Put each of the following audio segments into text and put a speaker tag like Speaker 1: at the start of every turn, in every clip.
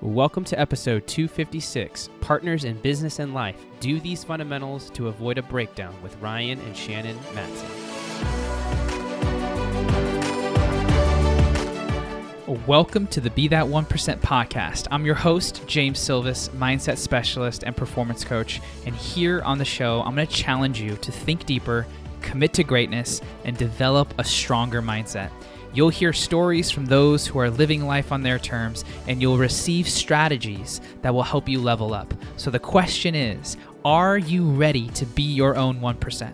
Speaker 1: Welcome to episode 256, Partners in Business and Life. Do these fundamentals to avoid a breakdown with Ryan and Shannon Matson. Welcome to the Be That 1% podcast. I'm your host, James Silvis, mindset specialist and performance coach. And here on the show, I'm going to challenge you to think deeper, commit to greatness, and develop a stronger mindset. You'll hear stories from those who are living life on their terms, and you'll receive strategies that will help you level up. So the question is, are you ready to be your own 1%?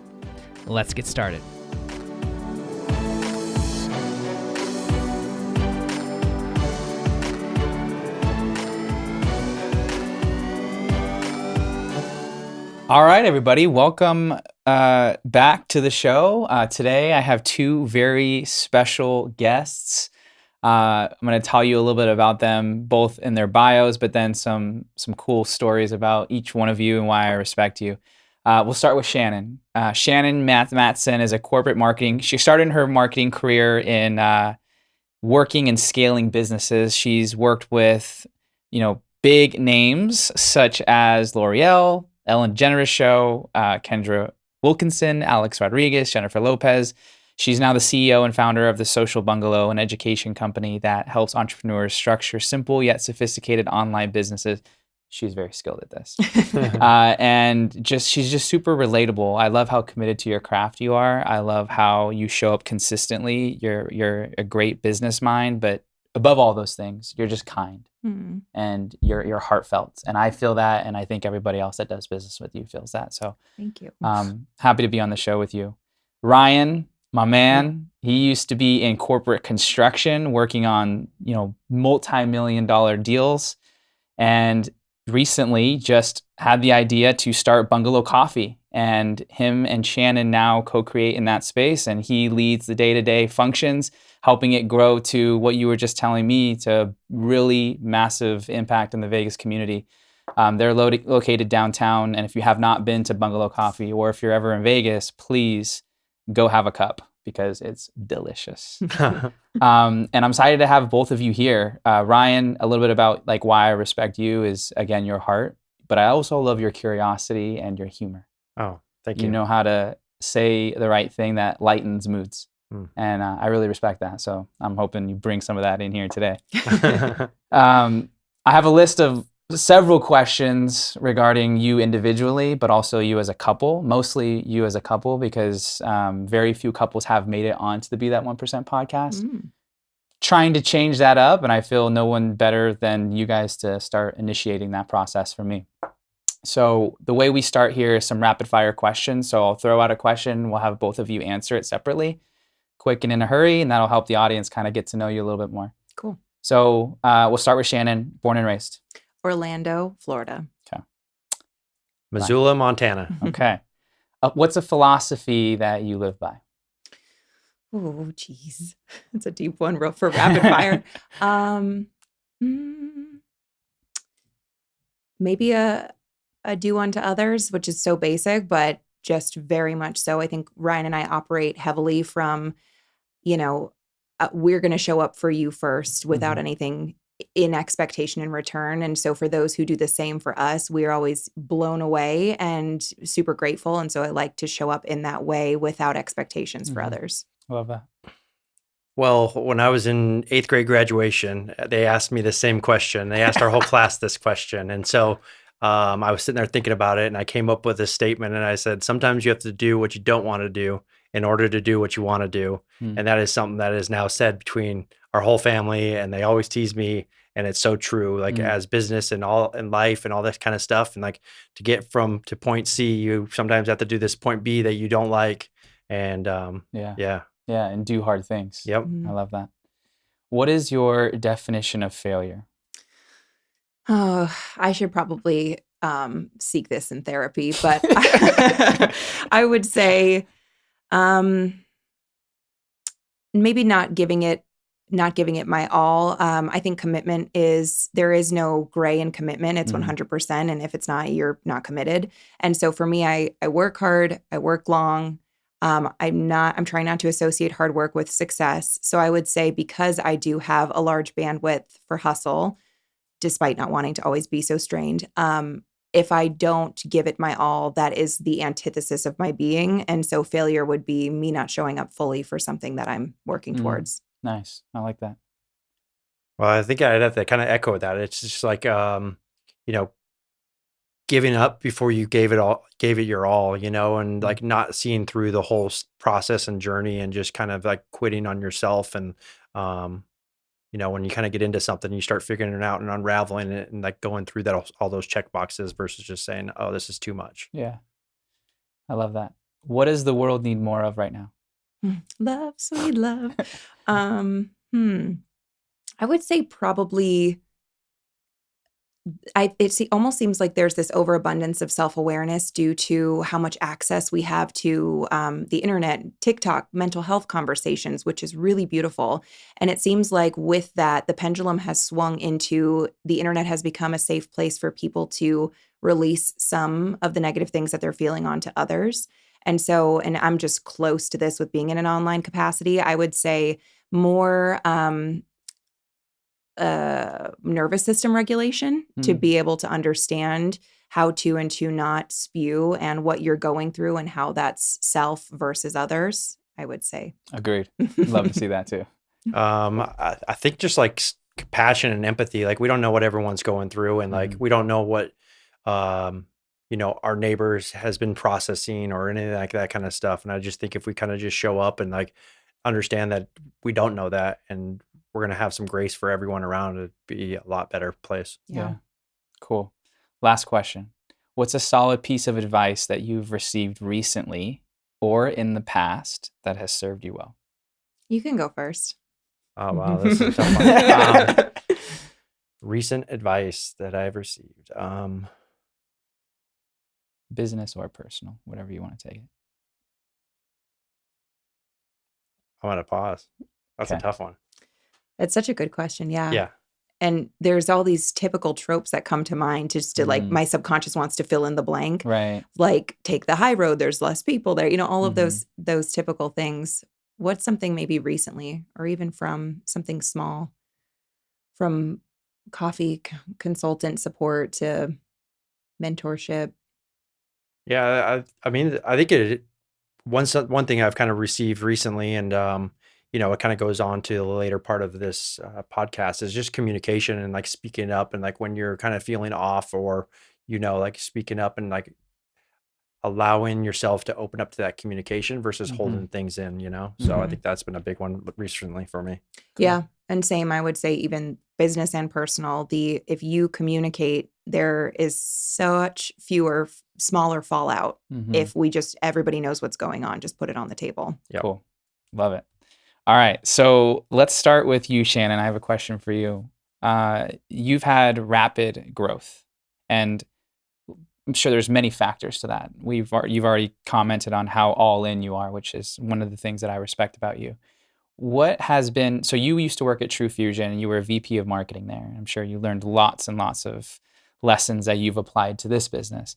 Speaker 1: Let's get started. All right, everybody, welcome back to the show. Today, I have two very special guests. I'm going to tell you a little bit about them, both in their bios, but then some cool stories about each one of you and why I respect you. We'll start with Shannon. Shannon Matson is a corporate marketing. She started her marketing career in working and scaling businesses. She's worked with, big names such as L'Oreal, Degeneres Show, Kendra Wilkinson, Alex Rodriguez, Jennifer Lopez. She's now the CEO and founder of the Social Bungalow, an education company that helps entrepreneurs structure simple yet sophisticated online businesses. She's very skilled at this. And she's just super relatable. I love how committed to your craft you are. I love how you show up consistently. You're a great business mind, but above all those things, you're just kind. And you're heartfelt. And I feel that, and I think everybody else that does business with you feels that. So
Speaker 2: thank you.
Speaker 1: Happy to be on the show with you. Ryan, my man, he used to be in corporate construction, working on, multi-million-dollar deals, and recently just had the idea to start Bungalow Coffee. And him and Shannon now co-create in that space, and he leads the day-to-day functions, helping it grow to what you were just telling me, to really massive impact in the Vegas community. They're located downtown, and if you have not been to Bungalow Coffee, or if you're ever in Vegas, please go have a cup because it's delicious. And I'm excited to have both of you here. Ryan, a little bit about why I respect you is, again, your heart, but I also love your curiosity and your humor.
Speaker 3: Oh, thank you.
Speaker 1: You know how to say the right thing that lightens moods. And I really respect that. So I'm hoping you bring some of that in here today. I have a list of several questions regarding you individually, but also you as a couple, mostly you as a couple, because very few couples have made it onto the Be That 1% podcast. Trying to change that up, and I feel no one better than you guys to start initiating that process for me. So the way we start here is some rapid fire questions. So I'll throw out a question. We'll have both of you answer it separately, quick and in a hurry, and that'll help the audience kind of get to know you a little bit more.
Speaker 2: Cool.
Speaker 1: So we'll start with Shannon, born and raised.
Speaker 2: Orlando, Florida.
Speaker 1: Okay.
Speaker 3: Missoula, Montana.
Speaker 1: Okay. What's a philosophy that you live by?
Speaker 2: Oh, geez. That's a deep one for rapid fire. Maybe a do unto others, which is so basic, but just very much so. I think Ryan and I operate heavily from, we're going to show up for you first without anything in expectation in return. And so for those who do the same for us, we're always blown away and super grateful. And so I like to show up in that way without expectations for others.
Speaker 1: Love that.
Speaker 3: Well, when I was in 8th grade graduation, they asked me the same question. They asked our whole class this question. And so I was sitting there thinking about it, and I came up with this statement, and I said, sometimes you have to do what you don't want to do in order to do what you want to do. And that is something that is now said between our whole family, and they always tease me, and it's so true, as business and all in life and all that kind of stuff. And to get to point C, you sometimes have to do this point B that you don't like. And yeah,
Speaker 1: and do hard things.
Speaker 3: Yep.
Speaker 1: I love that. What is your definition of failure?
Speaker 2: Oh, I should probably seek this in therapy, but I would say maybe not giving it my all. I think there is no gray in commitment. It's 100%. And if it's not, you're not committed. And so for me, I work hard, I work long. I'm trying not to associate hard work with success. So I would say, because I do have a large bandwidth for hustle, despite not wanting to always be so strained. If I don't give it my all, that is the antithesis of my being. And so failure would be me not showing up fully for something that I'm working towards.
Speaker 1: Nice. I like that.
Speaker 3: Well, I think I'd have to kind of echo that. It's just like, giving up before you gave it your all, and like not seeing through the whole process and journey and just kind of like quitting on yourself. And, when you kind of get into something, you start figuring it out and unraveling it and like going through that, all those check boxes versus just saying, oh, this is too much.
Speaker 1: Yeah. I love that. What does the world need more of right now?
Speaker 2: Love, sweet love. I would say probably almost seems like there's this overabundance of self-awareness due to how much access we have to the internet, TikTok, mental health conversations, which is really beautiful. And it seems like with that, the pendulum has swung into the internet has become a safe place for people to release some of the negative things that they're feeling onto others. And so, and I'm just close to this with being in an online capacity, I would say more nervous system regulation to be able to understand how to and to not spew and what you're going through and how that's self versus others, I would say.
Speaker 1: Agreed. Love to see that too.
Speaker 3: I think just like compassion and empathy, like we don't know what everyone's going through and like we don't know what our neighbors has been processing or anything like that kind of stuff. And I just think if we kind of just show up and like understand that we don't know that and we're going to have some grace for everyone around, it'd be a lot better place.
Speaker 1: Yeah. Cool. Last question. What's a solid piece of advice that you've received recently or in the past that has served you well?
Speaker 2: You can go first.
Speaker 3: Oh, wow. This is a tough one. Recent advice that I've received.
Speaker 1: Business or personal, whatever you want to take it.
Speaker 3: I want to pause. That's a tough one.
Speaker 2: It's such a good question. Yeah.
Speaker 3: Yeah.
Speaker 2: And there's all these typical tropes that come to mind just to like my subconscious wants to fill in the blank.
Speaker 1: Right.
Speaker 2: Like take the high road, there's less people there, all of those typical things. What's something maybe recently or even from something small, from coffee consultant support to mentorship?
Speaker 3: Yeah. I mean, I think one thing I've kind of received recently and, it kind of goes on to the later part of this podcast is just communication and like speaking up and like when you're kind of feeling off or, like speaking up and like allowing yourself to open up to that communication versus holding things in, So I think that's been a big one recently for me.
Speaker 2: Cool. Yeah. And same, I would say even business and personal, if you communicate, there is such smaller fallout if everybody knows what's going on, just put it on the table.
Speaker 3: Yep.
Speaker 1: Cool. Love it. All right. So let's start with you, Shannon. I have a question for you. You've had rapid growth, and I'm sure there's many factors to that. You've already commented on how all in you are, which is one of the things that I respect about you. So you used to work at True Fusion and you were a VP of marketing there. I'm sure you learned lots and lots of lessons that you've applied to this business.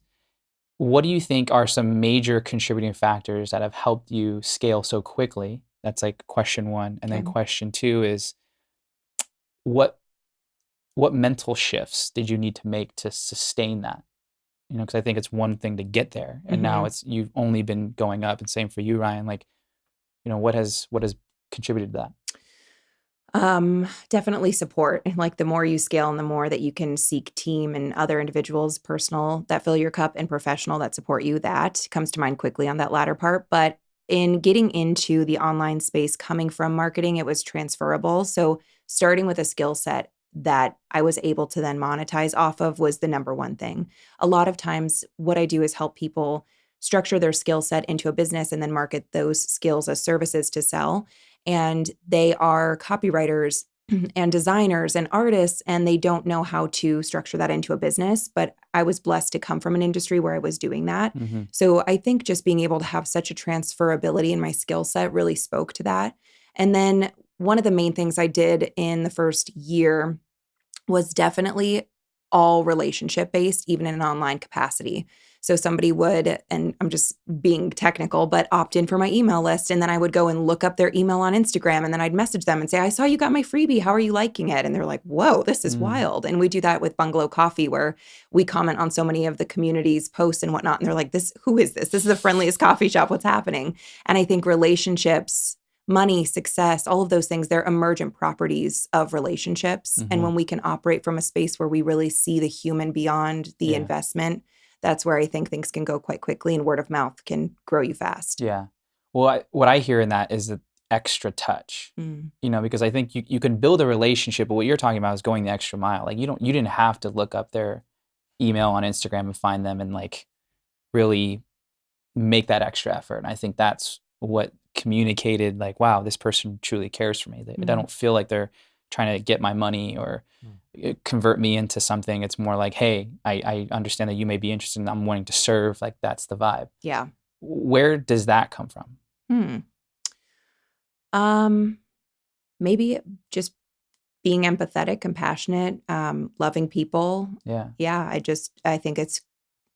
Speaker 1: What do you think are some major contributing factors that have helped you scale so quickly? That's like question one. And then question two is what mental shifts did you need to make to sustain that? Because I think it's one thing to get there. And now you've only been going up, and same for you, Ryan. Like, what has contributed to that?
Speaker 2: Definitely support. Like the more you scale and the more that you can seek team and other individuals, personal that fill your cup and professional that support you, that comes to mind quickly on that latter part. But in getting into the online space, coming from marketing, it was transferable. So starting with a skill set that I was able to then monetize off of was the number one thing. A lot of times what I do is help people structure their skill set into a business and then market those skills as services to sell. And they are copywriters and designers and artists, and they don't know how to structure that into a business. But I was blessed to come from an industry where I was doing that. So I think just being able to have such a transferability in my skill set really spoke to that. And then one of the main things I did in the first year was definitely all relationship based, even in an online capacity. So somebody would, and I'm just being technical, but opt in for my email list. And then I would go and look up their email on Instagram. And then I'd message them and say, I saw you got my freebie. How are you liking it? And they're like, whoa, this is wild. And we do that with Bungalow Coffee, where we comment on so many of the community's posts and whatnot. And they're like, who is this? This is the friendliest coffee shop. What's happening? And I think relationships, money, success, all of those things, they're emergent properties of relationships. And when we can operate from a space where we really see the human beyond the investment, that's where I think things can go quite quickly, and word of mouth can grow you fast.
Speaker 1: Yeah. Well, what I hear in that is the extra touch, because I think you can build a relationship, but what you're talking about is going the extra mile. Like you didn't have to look up their email on Instagram and find them and like really make that extra effort. And I think that's what communicated like, wow, this person truly cares for me. I don't feel like they're trying to get my money or convert me into something. It's more like, hey, I understand that you may be interested and I'm wanting to serve. Like that's the vibe.
Speaker 2: Yeah.
Speaker 1: Where does that come from?
Speaker 2: Maybe just being empathetic, compassionate, loving people.
Speaker 1: Yeah.
Speaker 2: Yeah. I think it's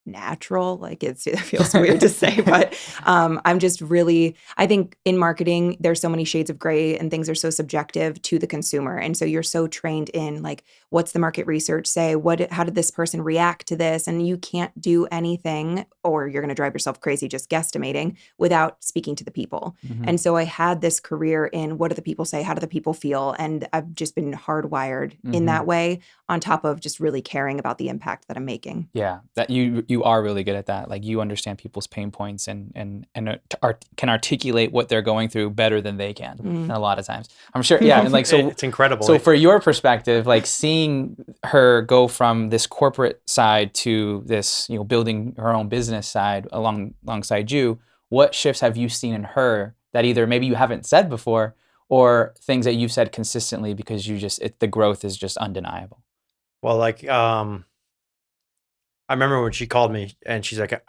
Speaker 2: natural. Like it feels weird to say, but I'm just really, I think in marketing, there's so many shades of gray and things are so subjective to the consumer. And so you're so trained in like, what's the market research say? How did this person react to this? And you can't do anything, or you're going to drive yourself crazy just guesstimating without speaking to the people. And so I had this career in what do the people say? How do the people feel? And I've just been hardwired in that way, on top of just really caring about the impact that I'm making.
Speaker 1: Yeah, that you are really good at that. Like you understand people's pain points and can articulate what they're going through better than they can a lot of times. I'm sure. Yeah, and like so
Speaker 3: it's incredible.
Speaker 1: So for your perspective, like seeing her go from this corporate side to this, building her own business side alongside you, what shifts have you seen in her that either maybe you haven't said before or things that you've said consistently because the growth is just undeniable?
Speaker 3: Well, like I remember when she called me and she's like,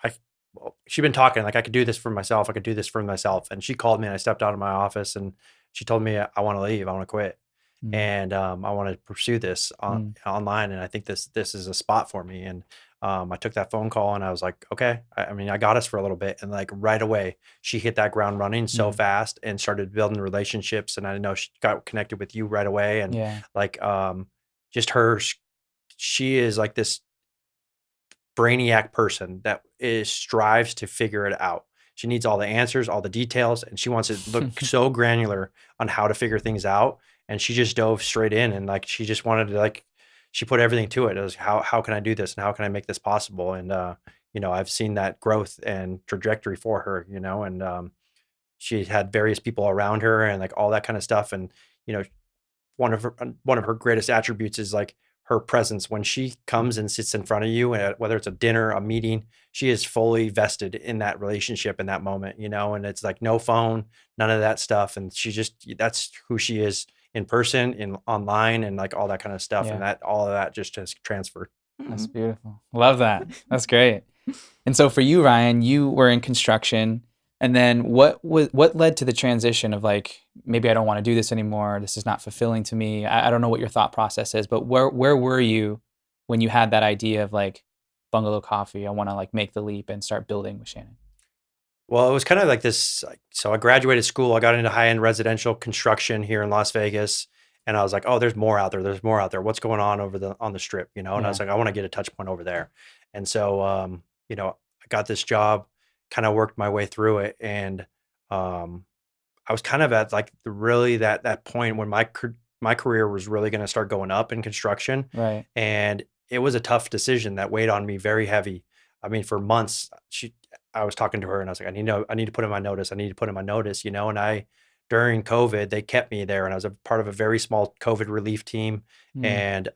Speaker 3: she'd been talking like I could do this for myself. I could do this for myself. And she called me and I stepped out of my office and she told me, I want to leave. I want to quit. And I want to pursue this online. And I think this is a spot for me. And I took that phone call and I was like, okay, I mean, I got us for a little bit. And like right away, she hit that ground running so fast and started building relationships. And I know she got connected with you right away. And like just her, she is like this brainiac person that strives to figure it out. She needs all the answers, all the details, and she wants to look so granular on how to figure things out. And she just dove straight in and like she just wanted to like she put everything to it. It was how can I do this and how can I make this possible? And I've seen that growth and trajectory for her, and she had various people around her and like all that kind of stuff. And one of her greatest attributes is like her presence. When she comes and sits in front of you, whether it's a dinner, a meeting, she is fully vested in that relationship in that moment, and it's like no phone, none of that stuff. And that's who she is in person, in online, and like all that kind of stuff. And all of that just has transferred.
Speaker 1: That's beautiful. Love that. That's great. And so for you, Ryan, you were in construction. And then what led to the transition of like, maybe I don't want to do this anymore. This is not fulfilling to me. I don't know what your thought process is, but where were you when you had that idea of like Bungalow Coffee? I want to like make the leap and start building with Shannon.
Speaker 3: Well, it was kind of like this. So I graduated school. I got into high-end residential construction here in Las Vegas. And I was like, oh, there's more out there. There's more out there. What's going on on the strip, And I was like, I want to get a touch point over there. And so, I got this job, kind of worked my way through it. And I was kind of at like really that point when my career was really going to start going up in construction.
Speaker 1: Right.
Speaker 3: And it was a tough decision that weighed on me very heavy. I mean, for months, I was talking to her and I was like, I need to put in my notice. I need to put in my notice, and during COVID, they kept me there and I was a part of a very small COVID relief team. And,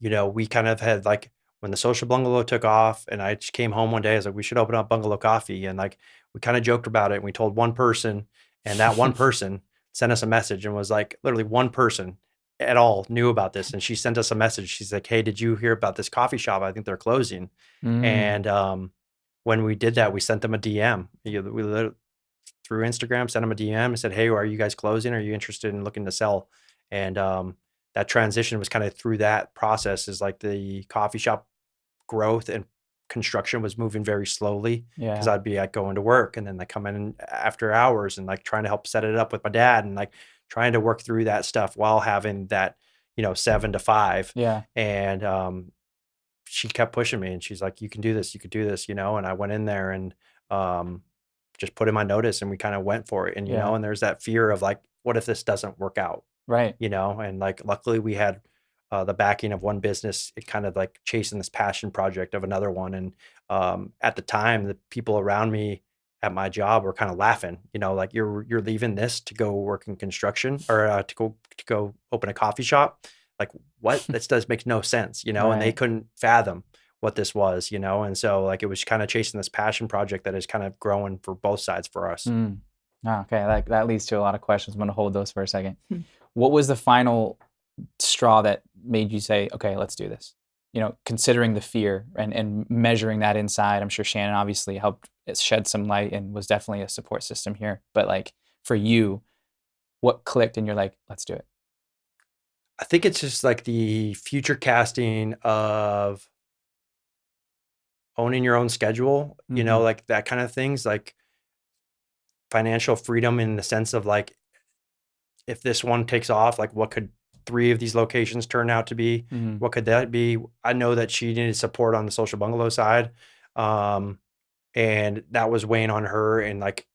Speaker 3: we kind of had like when the social bungalow took off and I just came home one day, I was like, we should open up Bungalow Coffee. And like, we kind of joked about it and we told one person, and that one person sent us a message and was like, literally one person at all knew about this. And she sent us a message. She's like, hey, did you hear about this coffee shop? I think they're closing. And, when we did that, we sent them a DM. We literally, through Instagram, sent them a DM and said, hey, are you guys closing? Are you interested in looking to sell? And that transition was kind of through that process, is like the coffee shop growth and construction was moving very slowly because
Speaker 1: Yeah.
Speaker 3: I'd be like going to work and then like coming in after hours and like trying to help set it up with my dad and like trying to work through that stuff while having that, 7 to 5.
Speaker 1: Yeah.
Speaker 3: And she kept pushing me and she's like, you can do this, you could do this, and I went in there and just put in my notice and we kind of went for it. And,
Speaker 1: Yeah.
Speaker 3: and there's that fear of like, what if this doesn't work out?
Speaker 1: Right.
Speaker 3: And like, luckily we had the backing of one business, it kind of like chasing this passion project of another one. And at the time, the people around me at my job were kind of laughing, like you're leaving this to go work in construction or to go open a coffee shop. Like what? This does make no sense, and they
Speaker 1: Right.
Speaker 3: couldn't fathom what this was, and so like it was kind of chasing this passion project that is kind of growing for both sides for us.
Speaker 1: Mm. Okay, that leads to a lot of questions. I'm going to hold those for a second.
Speaker 2: Hmm.
Speaker 1: What was the final straw that made you say, okay, let's do this? Considering the fear and measuring that inside, I'm sure Shannon obviously helped shed some light and was definitely a support system here. But like for you, what clicked and you're like, let's do it?
Speaker 3: I think it's just like the future casting of owning your own schedule,
Speaker 1: Mhm.
Speaker 3: like that kind of things, like financial freedom in the sense of like, if this one takes off, like what could 3 of these locations turn out to be?
Speaker 1: Mhm.
Speaker 3: What could that be? I know that she needed support on the social bungalow side. And that was weighing on her. And like,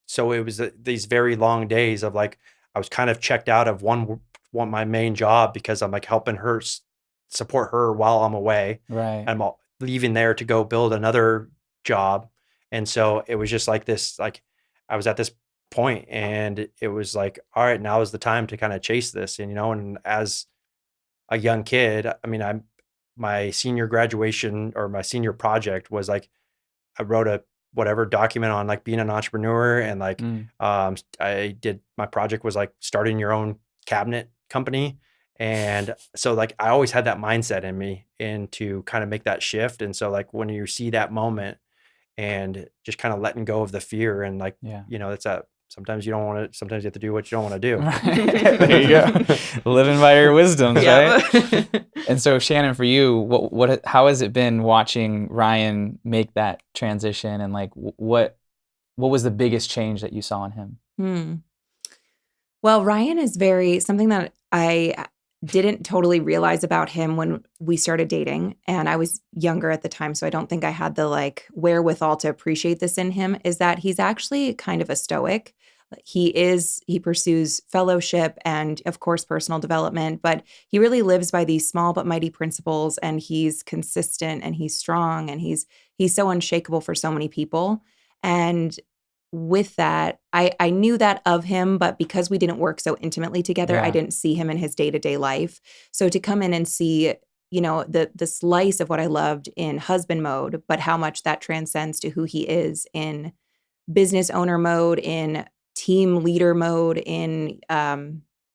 Speaker 3: so it was these very long days of like, I was kind of checked out of one my main job because I'm like helping her support her while I'm away.
Speaker 1: Right.
Speaker 3: I'm leaving there to go build another job. And so it was just like this, like I was at this point and it was like, all right, now is the time to kind of chase this. And, and as a young kid, I mean, my senior graduation or my senior project was like, I wrote a whatever document on like being an entrepreneur and like,
Speaker 1: Mm.
Speaker 3: my project was like starting your own cabinet company. And so like, I always had that mindset in me and to kind of make that shift. And so like, when you see that moment and just kind of letting go of the fear and like,
Speaker 1: Yeah.
Speaker 3: it's sometimes you don't want to, sometimes you have to do what you don't want to do.
Speaker 1: Right. There you go. Living by your wisdoms, right? And so Shannon, for you, how has it been watching Ryan make that transition and like what was the biggest change that you saw in him?
Speaker 2: Well, Ryan is something that I didn't totally realize about him when we started dating, and I was younger at the time, so I don't think I had the like wherewithal to appreciate this in him, is that he's actually kind of a stoic. He pursues fellowship and of course personal development, but he really lives by these small but mighty principles, and he's consistent and he's strong and he's so unshakable for so many people. And with that, I knew that of him, but because we didn't work so intimately together, I
Speaker 1: Yeah.
Speaker 2: didn't see him in his day-to-day life. So to come in and see, the slice of what I loved in husband mode, but how much that transcends to who he is in business owner mode, in team leader mode, in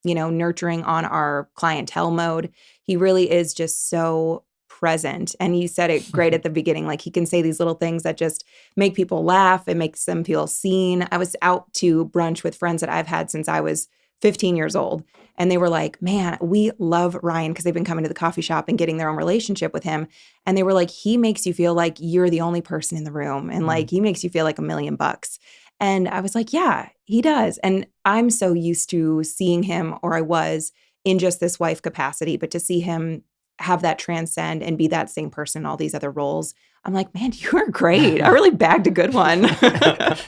Speaker 2: nurturing on our clientele mode. He really is just so present. And you said it great at the beginning. Like he can say these little things that just make people laugh. It makes them feel seen. I was out to brunch with friends that I've had since I was 15 years old. And they were like, man, we love Ryan, because they've been coming to the coffee shop and getting their own relationship with him. And they were like, he makes you feel like you're the only person in the room. And like, he makes you feel like $1,000,000. And I was like, yeah, he does. And I'm so used to seeing him, or I was, in just this wife capacity, but to see him have that transcend and be that same person in all these other roles, I'm like, man, you're great. I really bagged a good one.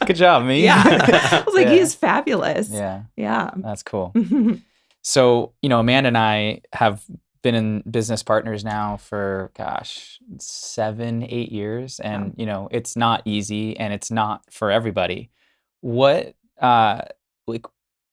Speaker 1: Good job, me.
Speaker 2: Yeah. I was like,
Speaker 1: Yeah.
Speaker 2: he's fabulous.
Speaker 1: Yeah.
Speaker 2: Yeah.
Speaker 1: That's cool. So, Amanda and I have been in business partners now for, 7, 8 years. And, it's not easy and it's not for everybody. What,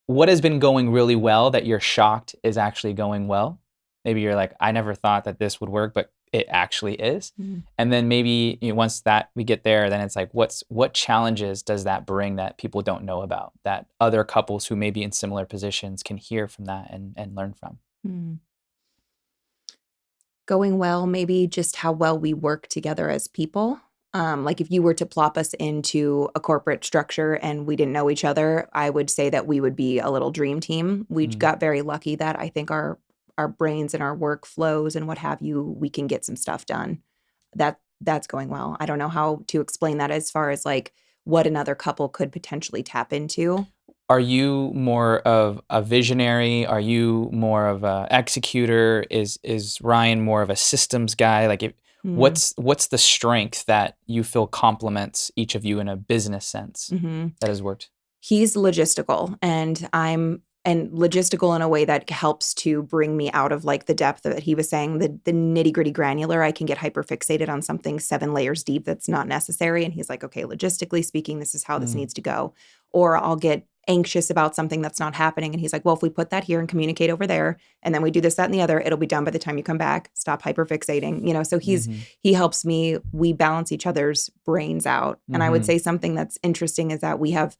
Speaker 1: what has been going really well that you're shocked is actually going well? Maybe you're like, I never thought that this would work, but it actually is. And then maybe once that we get there, then it's like, what challenges does that bring that people don't know about, that other couples who may be in similar positions can hear from that and learn from?
Speaker 2: Going well, maybe just how well we work together as people. Like if you were to plop us into a corporate structure and we didn't know each other, I would say that we would be a little dream team. We got very lucky that I think our brains and our workflows and what have you, we can get some stuff done. that's going well. I don't know how to explain that as far as like what another couple could potentially tap into.
Speaker 1: Are you more of a visionary? Are you more of a executor? Is Ryan more of a systems guy? Like,
Speaker 2: Mm.
Speaker 1: what's the strength that you feel complements each of you in a business sense
Speaker 2: Mhm.
Speaker 1: that has worked?
Speaker 2: He's logistical, and I'm and logistical in a way that helps to bring me out of like the depth that he was saying, the nitty-gritty granular. I can get hyper fixated on something 7 layers deep that's not necessary. And he's like, okay, logistically speaking, this is how this
Speaker 1: Mm.
Speaker 2: needs to go. Or I'll get anxious about something that's not happening. And he's like, well, if we put that here and communicate over there, and then we do this, that, and the other, it'll be done by the time you come back. Stop hyper fixating. So
Speaker 1: Mhm.
Speaker 2: he helps me. We balance each other's brains out. And I would
Speaker 1: Mhm.
Speaker 2: say something that's interesting is that we have,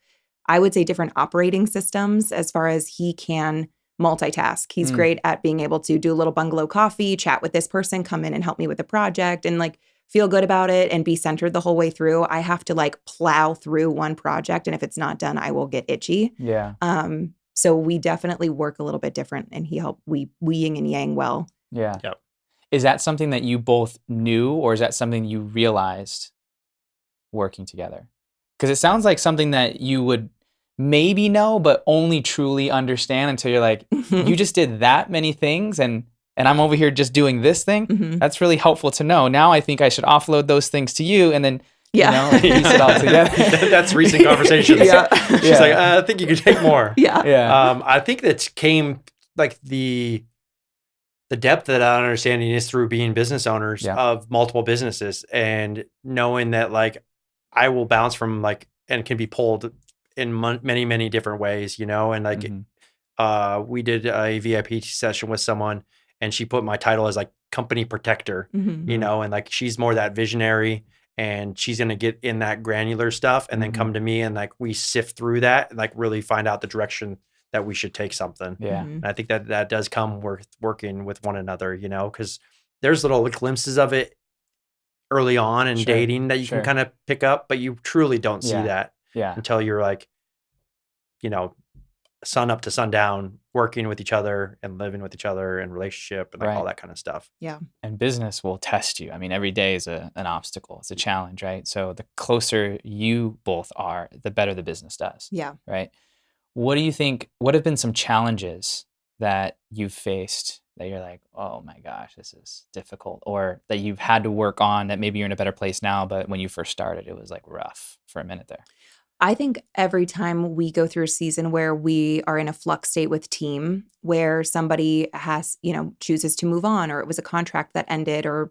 Speaker 2: I would say, different operating systems as far as he can multitask. He's
Speaker 1: Mm.
Speaker 2: great at being able to do a little bungalow coffee, chat with this person, come in and help me with the project, and like feel good about it and be centered the whole way through. I have to like plow through one project, and if it's not done, I will get itchy.
Speaker 1: Yeah.
Speaker 2: So we definitely work a little bit different, and we yin and yang well.
Speaker 1: Yeah.
Speaker 3: Yep.
Speaker 1: Is that something that you both knew, or is that something you realized working together? Because it sounds like something that you would maybe know, but only truly understand until you're like, you just did that many things, and I'm over here just doing this thing.
Speaker 2: Mhm.
Speaker 1: That's really helpful to know. Now I think I should offload those things to you, and then
Speaker 2: Yeah.
Speaker 1: like, piece it all together.
Speaker 3: That's recent conversations.
Speaker 2: Yeah.
Speaker 3: She's
Speaker 1: Yeah.
Speaker 3: like, I think you could take more.
Speaker 2: Yeah.
Speaker 1: Yeah.
Speaker 3: I think that came like the depth of that understanding is through being business owners
Speaker 1: Yeah.
Speaker 3: of multiple businesses and knowing that like I will bounce from like and can be pulled in many, many different ways, and like
Speaker 1: Mhm.
Speaker 3: we did a VIP session with someone and she put my title as like company protector,
Speaker 2: Mhm.
Speaker 3: and like she's more that visionary and she's going to get in that granular stuff and then
Speaker 1: Mhm.
Speaker 3: come to me and like we sift through that and like really find out the direction that we should take something.
Speaker 1: Yeah.
Speaker 2: Mhm.
Speaker 3: And I think that does come with working with one another, because there's little glimpses of it early on in
Speaker 1: Sure.
Speaker 3: dating that you can
Speaker 1: Sure.
Speaker 3: kind of pick up, but you truly don't see
Speaker 1: Yeah.
Speaker 3: that
Speaker 1: Yeah.
Speaker 3: until you're like, you know, sun up to sundown, working with each other and living with each other and relationship and like all
Speaker 1: Right.
Speaker 3: that kind of stuff.
Speaker 2: Yeah.
Speaker 1: And business will test you. I mean, every day is an obstacle. It's a challenge, right? So the closer you both are, the better the business does,
Speaker 2: Yeah.
Speaker 1: right? What do you think? What have been some challenges that you've faced that you're like, oh my gosh, this is difficult, or that you've had to work on that maybe you're in a better place now, but when you first started, it was like rough for a minute there.
Speaker 2: I think every time we go through a season where we are in a flux state with team, where somebody has, chooses to move on, or it was a contract that ended, or,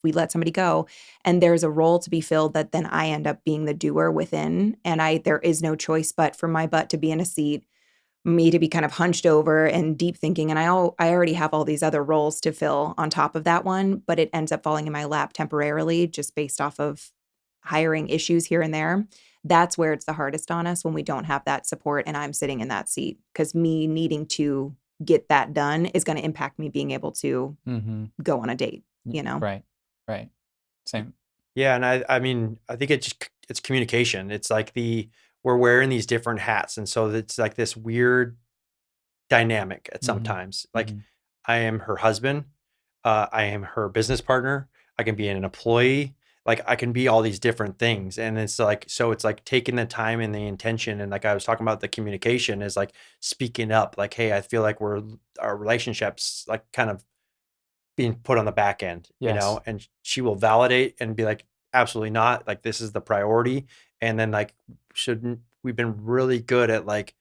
Speaker 2: we let somebody go, and there's a role to be filled that then I end up being the doer within. And there is no choice but for my butt to be in a seat, me to be kind of hunched over and deep thinking. And I already have all these other roles to fill on top of that one, but it ends up falling in my lap temporarily just based off of hiring issues here and there. That's where it's the hardest on us, when we don't have that support and I'm sitting in that seat, because me needing to get that done is going to impact me being able to
Speaker 1: Mm-hmm.
Speaker 2: go on a date,
Speaker 1: Right. Right. Same.
Speaker 3: Yeah. And I mean, I think it's communication. It's like we're wearing these different hats. And so it's like this weird dynamic at
Speaker 1: Mhm.
Speaker 3: sometimes. Like
Speaker 1: Mhm.
Speaker 3: I am her husband. I am her business partner. I can be an employee. Like I can be all these different things. And it's like, so it's like taking the time and the intention. And like I was talking about, the communication is like speaking up, like, hey, I feel like our relationships like kind of being put on the back end,
Speaker 1: Yes.
Speaker 3: and she will validate and be like, absolutely not. Like this is the priority. And then like, we've been really good at like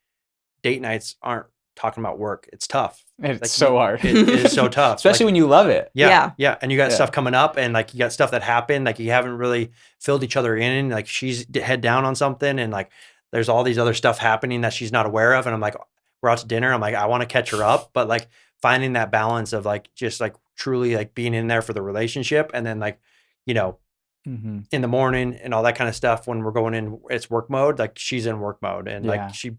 Speaker 3: date nights aren't talking about work. It's tough.
Speaker 1: It's
Speaker 3: Like
Speaker 1: so hard.
Speaker 3: it is so tough.
Speaker 1: Especially
Speaker 3: Like,
Speaker 1: when you love it.
Speaker 3: yeah,
Speaker 2: Yeah.
Speaker 3: yeah. And you got
Speaker 1: Yeah.
Speaker 3: stuff coming up and like you got stuff that happened. Like you haven't really filled each other in. Like she's head down on something and like there's all these other stuff happening that she's not aware of. And I'm like, we're out to dinner. I'm like, I want to catch her up. But like finding that balance of like just like truly like being in there for the relationship and then like,
Speaker 1: Mm-hmm.
Speaker 3: in the morning and all that kind of stuff when we're going in, it's work mode, like she's in work mode and
Speaker 1: Yeah.
Speaker 3: like she'll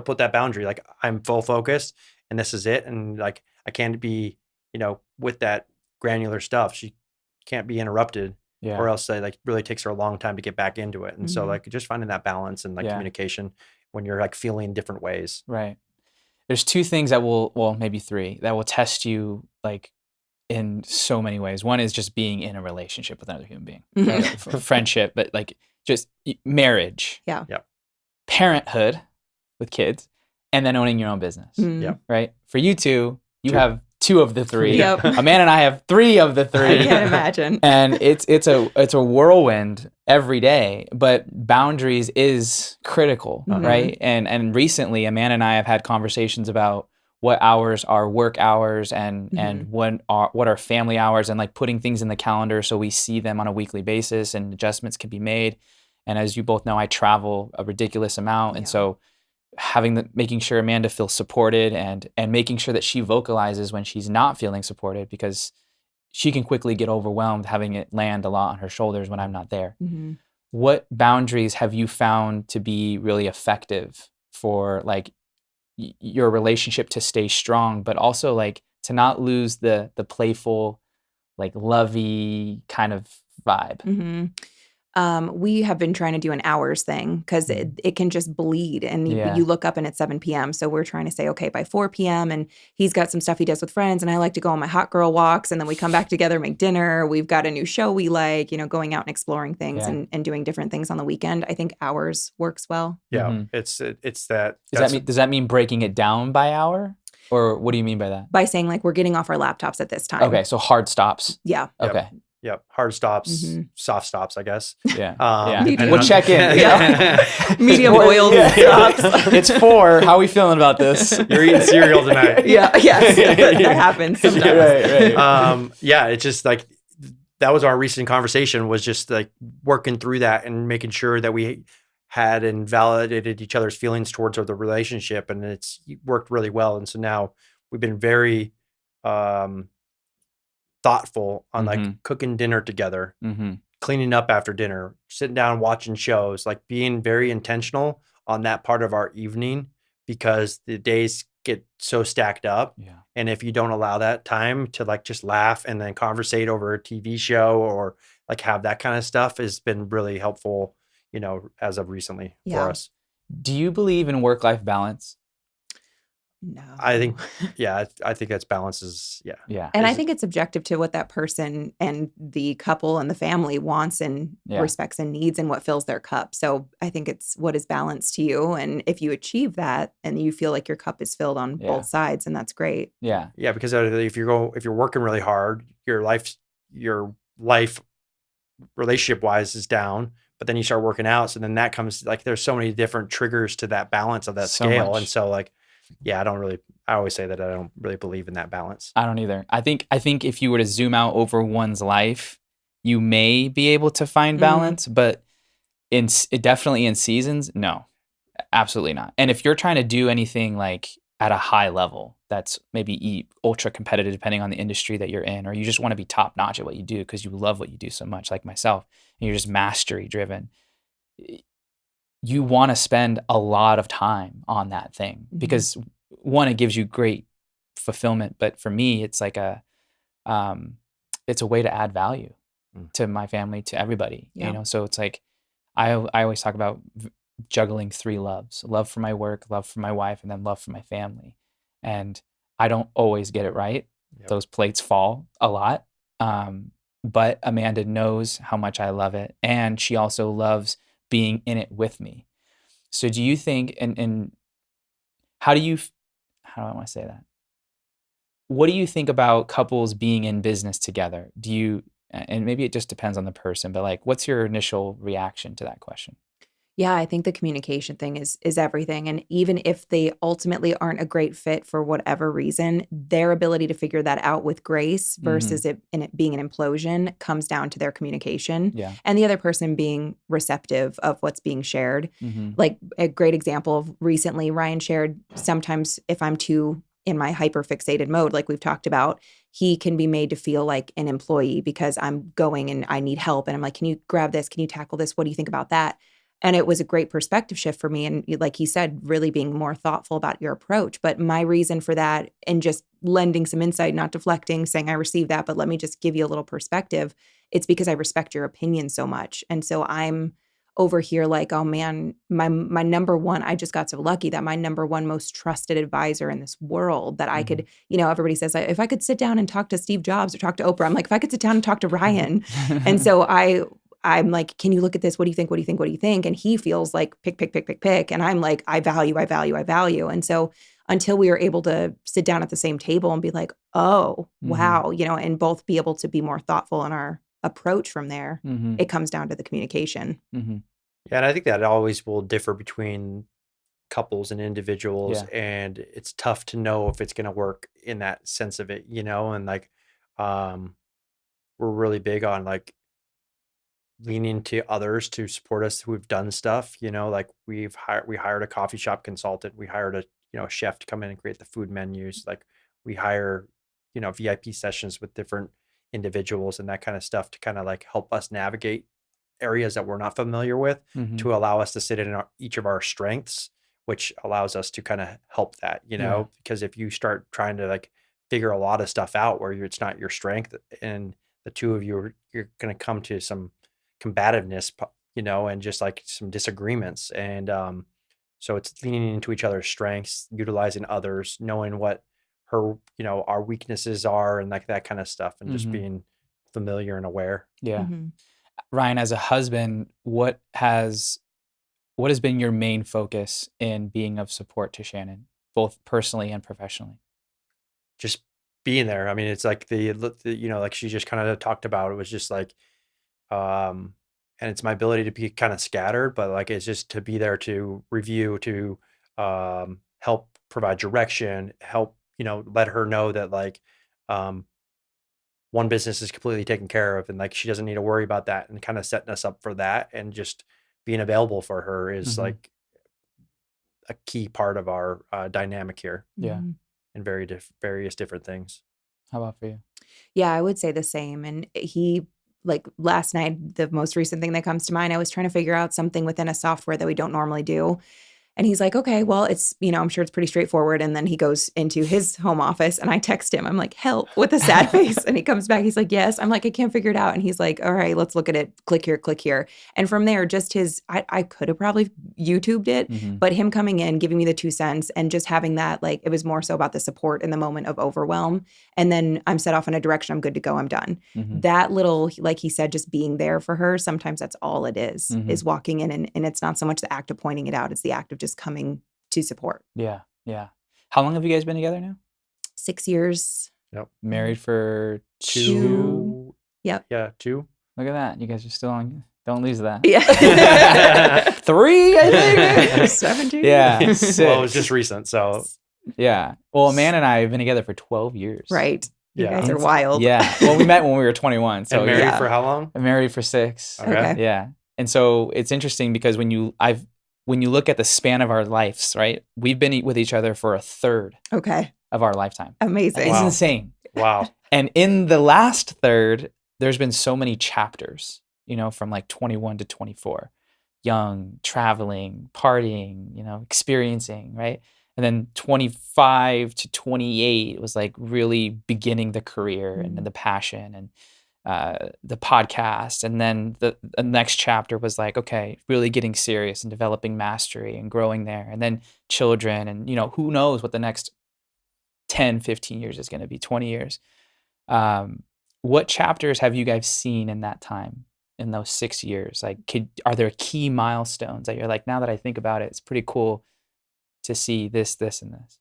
Speaker 3: put that boundary, like I'm full focused and this is it. And like, I can't be, with that granular stuff. She can't be interrupted
Speaker 1: Yeah.
Speaker 3: or else like really takes her a long time to get back into it. And so
Speaker 2: Mhm.
Speaker 3: like just finding that balance and like
Speaker 1: Yeah.
Speaker 3: communication when you're like feeling different ways.
Speaker 1: Right. There's two things that will, well, maybe three, that will test you like in so many ways. One is just being in a relationship with another human being,
Speaker 2: Mhm.
Speaker 1: friendship, but like just marriage,
Speaker 2: Yeah.
Speaker 1: parenthood with kids, and then owning your own business,
Speaker 2: Mm.
Speaker 1: right? For you two, you
Speaker 3: Two.
Speaker 1: have 2 of the 3.
Speaker 2: Yep.
Speaker 1: Amanda and I have 3 of the
Speaker 2: I
Speaker 1: 3.
Speaker 2: can't imagine.
Speaker 1: And it's a whirlwind every day, but boundaries is critical,
Speaker 2: Mhm.
Speaker 1: right? And recently, Amanda and I have had conversations about what hours are work hours and what are family hours, and like putting things in the calendar so we see them on a weekly basis and adjustments can be made. And as you both know, I travel a ridiculous amount, and
Speaker 2: Yeah.
Speaker 1: so making sure Amanda feels supported and making sure that she vocalizes when she's not feeling supported, because she can quickly get overwhelmed having it land a lot on her shoulders when I'm not there.
Speaker 2: Mhm.
Speaker 1: What boundaries have you found to be really effective for like your relationship to stay strong, but also like to not lose the playful, like lovey kind of vibe?
Speaker 2: Mhm. We have been trying to do an hours thing because it can just bleed, and
Speaker 1: Yeah.
Speaker 2: you look up and it's 7 p.m. So we're trying to say, okay, by 4 p.m. And he's got some stuff he does with friends, and I like to go on my hot girl walks, and then we come back together, make dinner. We've got a new show we like, going out and exploring things
Speaker 1: Yeah.
Speaker 2: and doing different things on the weekend. I think hours works well.
Speaker 3: Yeah.
Speaker 1: Mhm.
Speaker 3: It's that.
Speaker 1: Does that mean breaking it down by hour, or what do you mean by that?
Speaker 2: By saying like we're getting off our laptops at this time.
Speaker 1: Okay, so hard stops.
Speaker 2: Yeah.
Speaker 3: Yep.
Speaker 1: Okay.
Speaker 3: Yep. Hard stops,
Speaker 2: Mhm.
Speaker 3: soft stops, I guess.
Speaker 1: Yeah.
Speaker 2: Medium.
Speaker 1: We'll check in.
Speaker 2: Medium
Speaker 1: Four-
Speaker 2: boiled stops.
Speaker 1: It's 4. How are we feeling about this?
Speaker 3: You're eating cereal tonight.
Speaker 2: Yeah. Yes. That happens sometimes.
Speaker 1: Right.
Speaker 3: Yeah, it's just like that was our recent conversation, was just like working through that and making sure that we had and validated each other's feelings towards the relationship, and it's worked really well. And so now we've been very thoughtful on like cooking dinner together, cleaning up after dinner, sitting down, watching shows, like being very intentional on that part of our evening, because the days get so stacked up.
Speaker 1: Yeah.
Speaker 3: And if you don't allow that time to like just laugh and then conversate over a TV show or like have that kind of stuff, has been really helpful, as of recently for us.
Speaker 1: Do you believe in work-life balance?
Speaker 2: No.
Speaker 3: I think that's balance is, yeah.
Speaker 1: Yeah.
Speaker 2: And I think it's subjective to what that person and the couple and the family wants and respects and needs and what fills their cup. So I think it's what is balance to you. And if you achieve that and you feel like your cup is filled on both sides, and that's great.
Speaker 1: Yeah.
Speaker 3: Yeah. Because if you're working really hard, your life relationship wise is down, but then you start working out. So then that comes like, there's so many different triggers to that balance of that scale. And so like, yeah, I always say that I don't really believe in that balance.
Speaker 1: I don't either. I think if you were to zoom out over one's life, you may be able to find balance, but definitely in seasons, no, absolutely not. And if you're trying to do anything like at a high level, that's maybe ultra competitive, depending on the industry that you're in, or you just want to be top notch at what you do because you love what you do so much, like myself, and you're just mastery driven, you want to spend a lot of time on that thing because one, it gives you great fulfillment, but for me, it's like it's a way to add value to my family, to everybody, so it's like, I always talk about juggling 3 loves: love for my work, love for my wife, and then love for my family. And I don't always get it right. Yep. Those plates fall a lot. But Amanda knows how much I love it. And she also loves being in it with me. So do you think, and how do I want to say that? What do you think about couples being in business together? And maybe it just depends on the person, but like, what's your initial reaction to that question?
Speaker 2: Yeah, I think the communication thing is everything. And even if they ultimately aren't a great fit for whatever reason, their ability to figure that out with grace versus it being an implosion comes down to their communication.
Speaker 1: Yeah.
Speaker 2: And the other person being receptive of what's being shared. Like a great example of recently, Ryan shared, sometimes if I'm too in my hyper fixated mode, like we've talked about, he can be made to feel like an employee because I'm going and I need help. And I'm like, can you grab this? Can you tackle this? What do you think about that? And it was a great perspective shift for me. And like he said, really being more thoughtful about your approach. But my reason for that, and just lending some insight, not deflecting, saying I received that, but let me just give you a little perspective. It's because I respect your opinion so much. And so I'm over here like, oh man, my number one, I just got so lucky that my number one most trusted advisor in this world that I could, everybody says, if I could sit down and talk to Steve Jobs or talk to Oprah, I'm like, if I could sit down and talk to Ryan. And so I'm like, can you look at this? What do you think? What do you think? What do you think? And he feels like pick. And I'm like, I value. And so until we were able to sit down at the same table and be like, oh, wow, and both be able to be more thoughtful in our approach from there, it comes down to the communication.
Speaker 3: Yeah, and I think that always will differ between couples and individuals, and it's tough to know if it's going to work in that sense of it, and like we're really big on like leaning to others to support us who've done stuff, like we hired a coffee shop consultant, we hired a chef to come in and create the food menus, like we hire VIP sessions with different individuals and that kind of stuff to kind of like help us navigate areas that we're not familiar with, to allow us to sit in each of our strengths, which allows us to kind of help that, because if you start trying to like figure a lot of stuff out where it's not your strength, and the two of you you're going to come to some combativeness, and just like some disagreements. And so it's leaning into each other's strengths, utilizing others, knowing what her, our weaknesses are, and like that kind of stuff, and just being familiar and aware.
Speaker 1: Yeah. Ryan, as a husband, what has been your main focus in being of support to Shannon, both personally and professionally?
Speaker 3: Just being there. I mean, it's like the like she just kind of talked about, it was just like, and it's my ability to be kind of scattered, but like, it's just to be there to review, to help provide direction, help, let her know that like, one business is completely taken care of, and like she doesn't need to worry about that, and kind of setting us up for that, and just being available for her is like a key part of our dynamic here.
Speaker 1: Yeah.
Speaker 3: And various different things.
Speaker 1: How about for you?
Speaker 2: Yeah, I would say the same. And he, like last night, the most recent thing that comes to mind, I was trying to figure out something within a software that we don't normally do. And he's like, okay, well, it's, I'm sure it's pretty straightforward. And then he goes into his home office and I text him. I'm like, help, with a sad face. And he comes back. He's like, yes. I'm like, I can't figure it out. And he's like, all right, let's look at it. Click here, click here. And from there, just I could have probably YouTubed it, but him coming in, giving me the 2 cents and just having that, like, it was more so about the support in the moment of overwhelm. And then I'm set off in a direction. I'm good to go. I'm done. That little, like he said, just being there for her. Sometimes that's all it is walking in. And it's not so much the act of pointing it out. It's the act of just coming to support.
Speaker 1: Yeah. Yeah. How long have you guys been together now?
Speaker 2: 6 years.
Speaker 3: Yep.
Speaker 1: Married for
Speaker 2: 2. Yep.
Speaker 3: Yeah, 2.
Speaker 1: Look at that. You guys are still on. Don't lose that.
Speaker 2: Yeah.
Speaker 1: 3, I think.
Speaker 2: 17.
Speaker 1: Yeah. 6.
Speaker 3: Well, it was just recent, so.
Speaker 1: Yeah. Well, Amanda and I have been together for 12 years.
Speaker 2: Right. You
Speaker 3: Yeah.
Speaker 2: guys are wild.
Speaker 1: Yeah. Well, we met when we were 21. So
Speaker 3: And married
Speaker 2: yeah.
Speaker 3: for how long?
Speaker 1: I'm married for 6.
Speaker 3: Okay.
Speaker 1: Yeah. And so it's interesting because when you look at the span of our lives, right? We've been with each other for a third
Speaker 2: Okay.
Speaker 1: of our lifetime.
Speaker 2: Amazing.
Speaker 1: It's
Speaker 3: Wow.
Speaker 1: insane.
Speaker 3: Wow.
Speaker 1: And in the last third, there's been so many chapters, from like 21 to 24, young, traveling, partying, experiencing, right? And then 25 to 28 was like really beginning the career and the passion and the podcast. And then the next chapter was like, okay, really getting serious and developing mastery and growing there. And then children and, who knows what the next 10, 15 years is going to be, 20 years. What chapters have you guys seen in that time, in those 6 years? Like, are there key milestones that you're like, now that I think about it, it's pretty cool to see this, this, and this?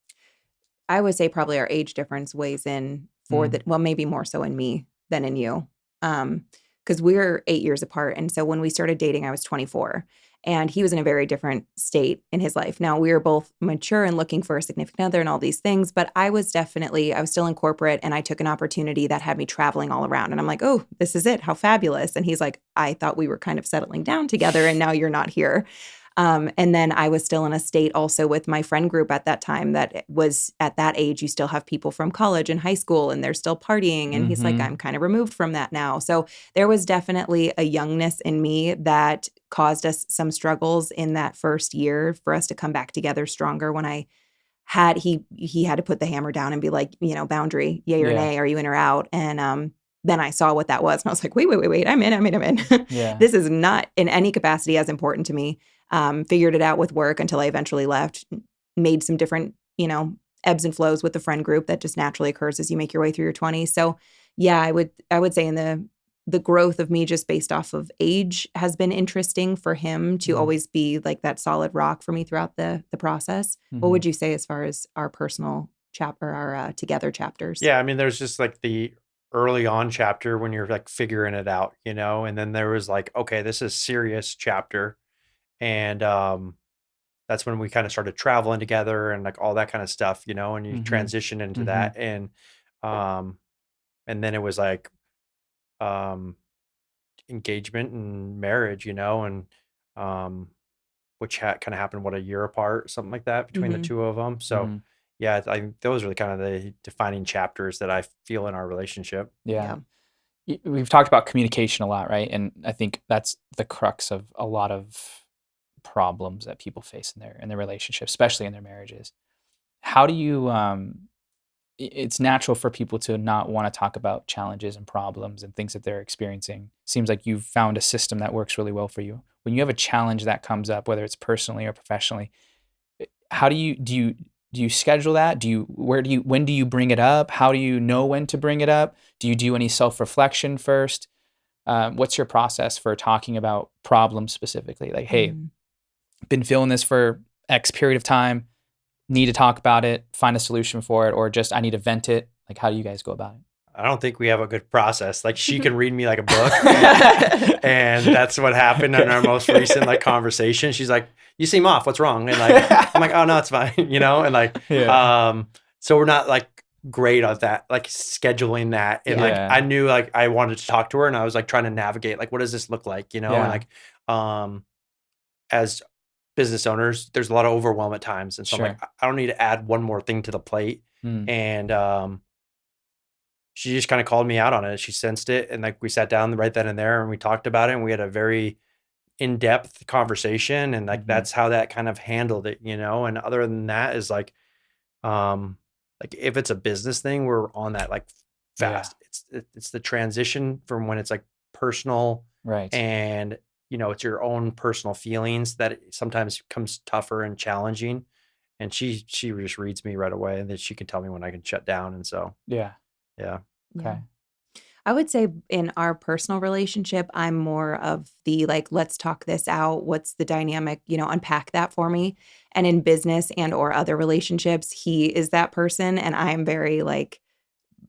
Speaker 2: I would say probably our age difference weighs in for maybe more so in me than in you. Because we're 8 years apart. And so when we started dating, I was 24 and he was in a very different state in his life. Now we were both mature and looking for a significant other and all these things, but I was still in corporate and I took an opportunity that had me traveling all around. And I'm like, oh, this is it. How fabulous. And he's like, I thought we were kind of settling down together and now you're not here. And then I was still in a state also with my friend group at that time that was at that age, you still have people from college and high school and they're still partying. And he's like, I'm kind of removed from that now. So there was definitely a youngness in me that caused us some struggles in that first year for us to come back together stronger when he had to put the hammer down and be like, boundary, yay or nay, are you in or out? And then I saw what that was. And I was like, wait, I'm in.
Speaker 1: Yeah.
Speaker 2: This is not in any capacity as important to me. Figured it out with work until I eventually left, made some different, ebbs and flows with the friend group that just naturally occurs as you make your way through your 20s. So yeah, I would say in the growth of me just based off of age has been interesting for him to always be like that solid rock for me throughout the process. What would you say as far as our personal chapter, our together chapters?
Speaker 3: Yeah, I mean, there's just like the early on chapter when you're like figuring it out, and then there was like, okay, this is serious chapter. And that's when we kind of started traveling together and like all that kind of stuff, and you transition into that. Um, and then it was like um engagement and marriage, and which kind of happened a year apart, something like that between the two of them. So yeah, I think those are kind of the defining chapters that I feel in our relationship.
Speaker 1: Yeah. We've talked about communication a lot, right? And I think that's the crux of a lot of problems that people face in their relationships, especially in their marriages. How do you it's natural for people to not want to talk about challenges and problems and things that they're experiencing. Seems like you've found a system that works really well for you. When you have a challenge that comes up, whether it's personally or professionally, how do you schedule that? When do you bring it up? How do you know when to bring it up? Do you do any self-reflection first? What's your process for talking about problems specifically? Like, hey, been feeling this for X period of time, need to talk about it, find a solution for it, or just I need to vent it. Like, how do you guys go about it?
Speaker 3: I don't think we have a good process. Like she can read me like a book, and that's what happened in our most recent like conversation. She's like, "You seem off. What's wrong?" And like, I'm like, "Oh no, it's fine," and like, so we're not like great at that, like scheduling that. And like, I knew like I wanted to talk to her, and I was like trying to navigate like, what does this look like, and like, as business owners, there's a lot of overwhelm at times, and so I'm like, I don't need to add one more thing to the plate, and she just kind of called me out on it. She sensed it. And like, we sat down right then and there and we talked about it, and we had a very in-depth conversation. And like, that's how that kind of handled it, and other than that is like if it's a business thing, we're on that like fast. It's the transition from when it's like personal,
Speaker 1: right?
Speaker 3: And, it's your own personal feelings that it sometimes comes tougher and challenging. And she just reads me right away, and that she can tell me when I can shut down. And so, yeah.
Speaker 1: Okay.
Speaker 2: I would say in our personal relationship, I'm more of the like, let's talk this out. What's the dynamic? Unpack that for me. And in business and or other relationships, he is that person. And I'm very like,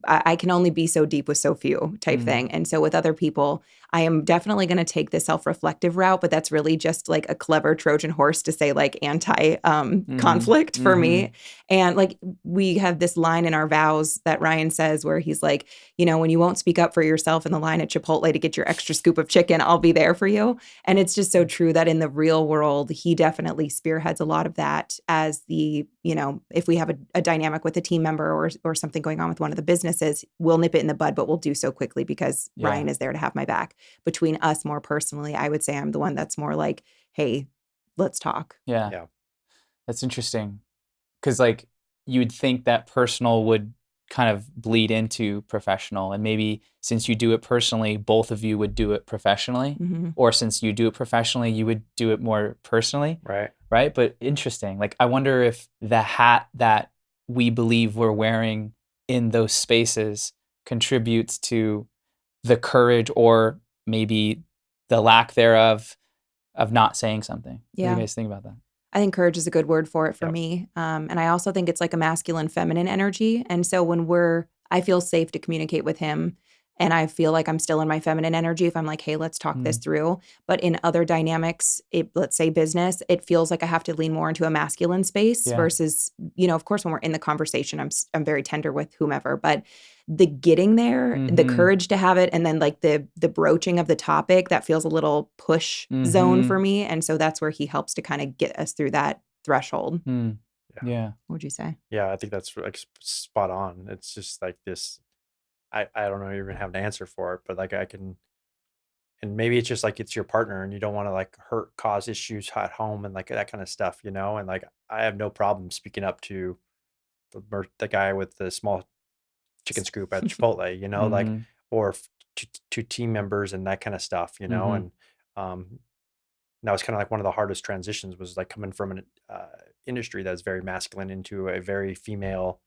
Speaker 2: I can only be so deep with so few type thing. And so with other people, I am definitely going to take the self-reflective route, but that's really just like a clever Trojan horse to say like conflict for me. And like we have this line in our vows that Ryan says where he's like, when you won't speak up for yourself in the line at Chipotle to get your extra scoop of chicken, I'll be there for you. And it's just so true that in the real world, he definitely spearheads a lot of that as the, if we have a dynamic with a team member or something going on with one of the businesses, we'll nip it in the bud, but we'll do so quickly because Ryan is there to have my back. Between us more personally, I would say I'm the one that's more like, hey, let's talk.
Speaker 1: Yeah. That's interesting. Because like you'd think that personal would kind of bleed into professional, and maybe since you do it personally, both of you would do it professionally, or since you do it professionally, you would do it more personally. Right. But interesting. Like, I wonder if the hat that we believe we're wearing in those spaces contributes to the courage or maybe the lack thereof of not saying something. What do you guys think about that?
Speaker 2: I think courage is a good word for it for me. And I also think it's like a masculine, feminine energy. And so when I feel safe to communicate with him, and I feel like I'm still in my feminine energy if I'm like, hey, let's talk this through. But in other dynamics, let's say business, it feels like I have to lean more into a masculine space versus, of course, when we're in the conversation, I'm very tender with whomever. But the getting there, the courage to have it, and then like the broaching of the topic, that feels a little push zone for me. And so that's where he helps to kind of get us through that threshold.
Speaker 1: Yeah.
Speaker 2: What would you say?
Speaker 3: Yeah, I think that's like spot on. It's just like this. I don't know, you even have an answer for it, but like I can, and maybe it's just like it's your partner and you don't want to like cause issues at home and like that kind of stuff, and like I have no problem speaking up to the guy with the small chicken scoop at Chipotle, like or to team members and that kind of stuff, you know. And that was kind of like one of the hardest transitions, was like coming from an industry that's very masculine into a very female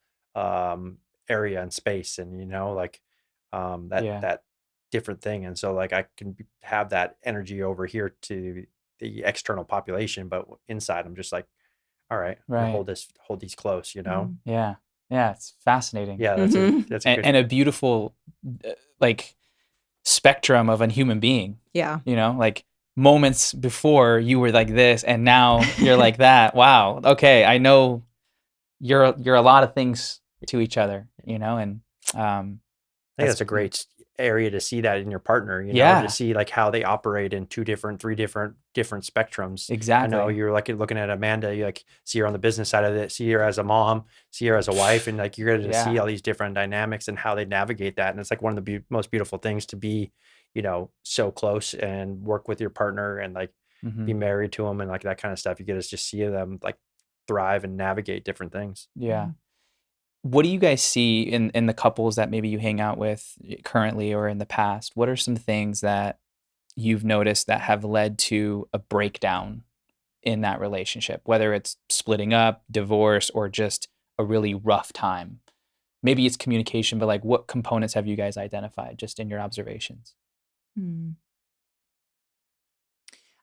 Speaker 3: area and space, and you know, like that different thing. And so like I can have that energy over here to the external population, but inside I'm just like, all right, I'm gonna
Speaker 1: Right.
Speaker 3: hold these close, you know.
Speaker 1: Yeah. Yeah. It's fascinating.
Speaker 3: Yeah,
Speaker 2: Mhm.
Speaker 3: that's a good.
Speaker 1: And a beautiful like spectrum of a human being,
Speaker 2: Yeah.
Speaker 1: you know, like moments before you were like this and now you're like that. Wow. Okay. I know you're a lot of things to each other, you know, and
Speaker 3: I think that's a great area to see that in your partner, you know,
Speaker 1: Yeah.
Speaker 3: to see like how they operate in three different spectrums. I know
Speaker 1: Exactly.
Speaker 3: you're like looking at Amanda, you like see her on the business side of it, see her as a mom, see her as a wife, and like you're going to see
Speaker 1: Yeah.
Speaker 3: all these different dynamics and how they navigate that. And it's like one of the most beautiful things to be, you know, so close and work with your partner and like be married to them and like that kind of stuff. You get to just see them like thrive and navigate different things.
Speaker 1: Yeah. What do you guys see in the couples that maybe you hang out with currently or in the past? What are some things that you've noticed that have led to a breakdown in that relationship, whether it's splitting up, divorce, or just a really rough time? Maybe it's communication, but like what components have you guys identified just in your observations?
Speaker 2: Hmm.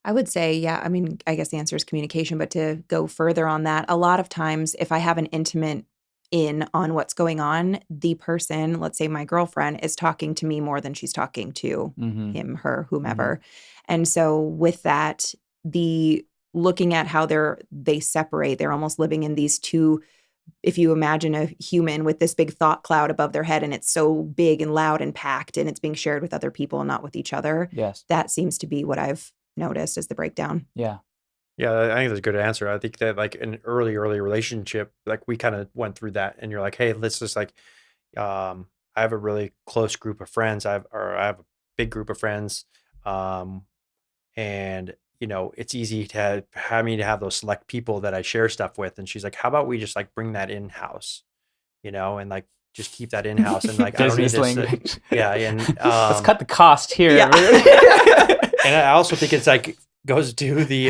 Speaker 2: I would say, yeah, I mean, I guess the answer is communication, but to go further on that, a lot of times if I have an intimate in on what's going on, the person, let's say my girlfriend, is talking to me more than she's talking to him, her, whomever. And so with that, the looking at how they separate, they're almost living in these two. If you imagine a human with this big thought cloud above their head and it's so big and loud and packed and it's being shared with other people and not with each other,
Speaker 1: Yes.
Speaker 2: that seems to be what I've noticed as the breakdown.
Speaker 1: Yeah.
Speaker 3: Yeah, I think that's a good answer. I think that like an early relationship, like we kind of went through that, and you're like, hey, let's just like, I have a really close group of friends. I have a big group of friends, um, and you know, it's easy to have me to have those select people that I share stuff with. And she's like, how about we just like bring that in house, you know, and like just keep that in house, and like I don't need
Speaker 1: Business
Speaker 3: this.
Speaker 1: language.
Speaker 3: Yeah, and
Speaker 1: Let's cut the cost here.
Speaker 2: Yeah.
Speaker 3: and I also think it's like goes to the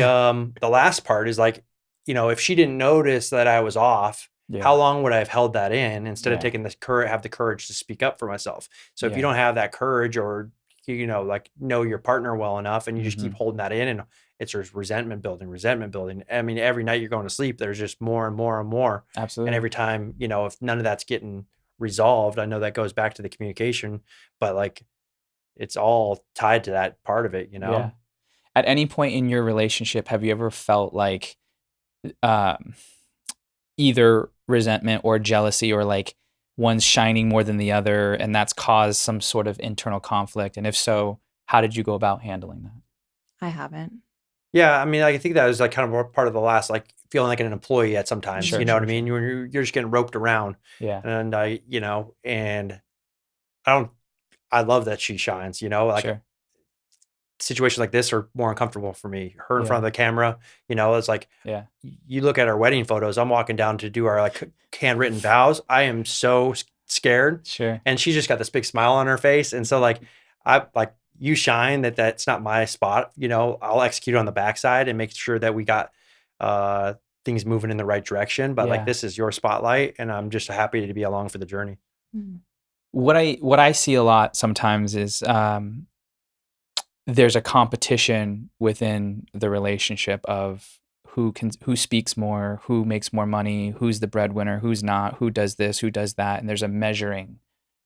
Speaker 3: last part is like, you know, if she didn't notice that I was off, how long would I have held that in instead of taking this have the courage to speak up for myself? So if you don't have that courage, or you know, like know your partner well enough, and you just keep holding that in, and it's just resentment building. I mean, every night you're going to sleep, there's just more and more and more.
Speaker 1: Absolutely.
Speaker 3: And every time, you know, if none of that's getting resolved, I know that goes back to the communication, but like it's all tied to that part of it, you know?
Speaker 1: Yeah. At any point in your relationship, have you ever felt like either resentment or jealousy, or like one's shining more than the other, and that's caused some sort of internal conflict? And if so, how did you go about handling that?
Speaker 2: I haven't.
Speaker 3: Yeah, I mean, I think that was like kind of part of the last, like feeling like an employee at sometimes,
Speaker 1: Sure,
Speaker 3: you know
Speaker 1: sure,
Speaker 3: what I mean? You're just getting roped around,
Speaker 1: Yeah.
Speaker 3: and you know, and I love that she shines, you know, like
Speaker 1: Sure.
Speaker 3: situations like this are more uncomfortable for me. Her in
Speaker 1: Yeah.
Speaker 3: front of the camera, you know, it's like,
Speaker 1: Yeah.
Speaker 3: you look at our wedding photos, I'm walking down to do our like handwritten vows. I am so scared.
Speaker 1: Sure.
Speaker 3: And she's just got this big smile on her face. And so like, I like, you shine that's not my spot, you know, I'll execute on the backside and make sure that we got things moving in the right direction. But like,
Speaker 1: Yeah.
Speaker 3: this is your spotlight, and I'm just happy to be along for the journey.
Speaker 1: What I see a lot sometimes is there's a competition within the relationship of who speaks more, who makes more money, who's the breadwinner, who's not, who does this, who does that, and there's a measuring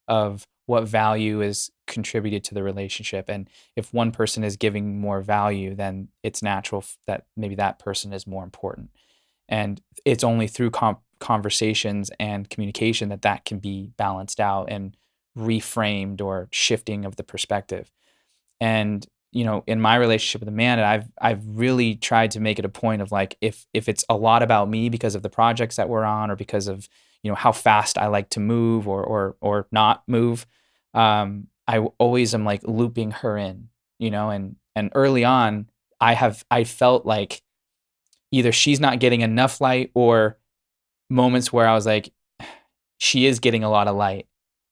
Speaker 1: of what value is contributed to the relationship. And if one person is giving more value, then it's natural that maybe that person is more important. And it's only through conversations and communication that can be balanced out and reframed, or shifting of the perspective. And you know, in my relationship with Amanda, I've really tried to make it a point of like, if it's a lot about me because of the projects that we're on, or because of, you know, how fast I like to move or not move, I always am like looping her in, you know. And early on, I felt like either she's not getting enough light, or moments where I was like, she is getting a lot of light,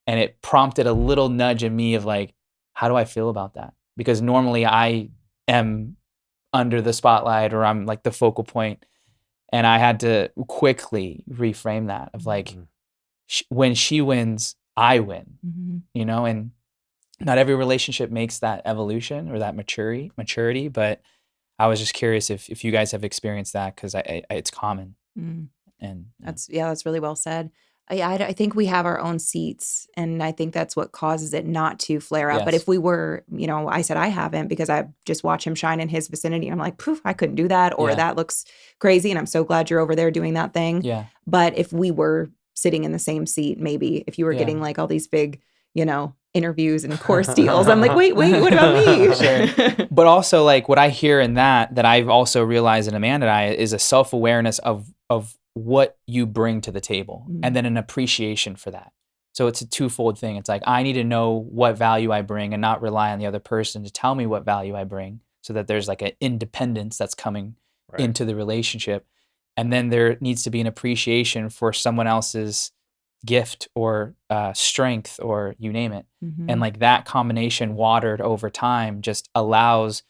Speaker 1: And it prompted a little nudge in me of like, how do I feel about that? Because normally I am under the spotlight or I'm like the focal point. And I had to quickly reframe that of like, when she wins, I win, and not every relationship makes that evolution or that maturity. But I was just curious if you guys have experienced that, because it's common. And
Speaker 2: That's really well said. I think we have our own seats, and I think that's what causes it not to flare up. But
Speaker 1: Yes.
Speaker 2: if we were, I said I haven't, because I just watch him shine in his vicinity. I'm like, poof, I couldn't do that, or that looks crazy, and I'm so glad you're over there doing that thing.
Speaker 1: Yeah.
Speaker 2: But if we were sitting in the same seat, maybe if you were getting like all these big, interviews and course deals, I'm like, wait, what about me?
Speaker 1: Sure. But also, like, what I hear in that I've also realized in Amanda and I is a self-awareness of what you bring to the table, and then an appreciation for that. So it's a twofold thing. It's like, I need to know what value I bring and not rely on the other person to tell me what value I bring, so that there's like an independence that's coming into the relationship. And then there needs to be an appreciation for someone else's gift or strength, or you name it. And like that combination watered over time just allows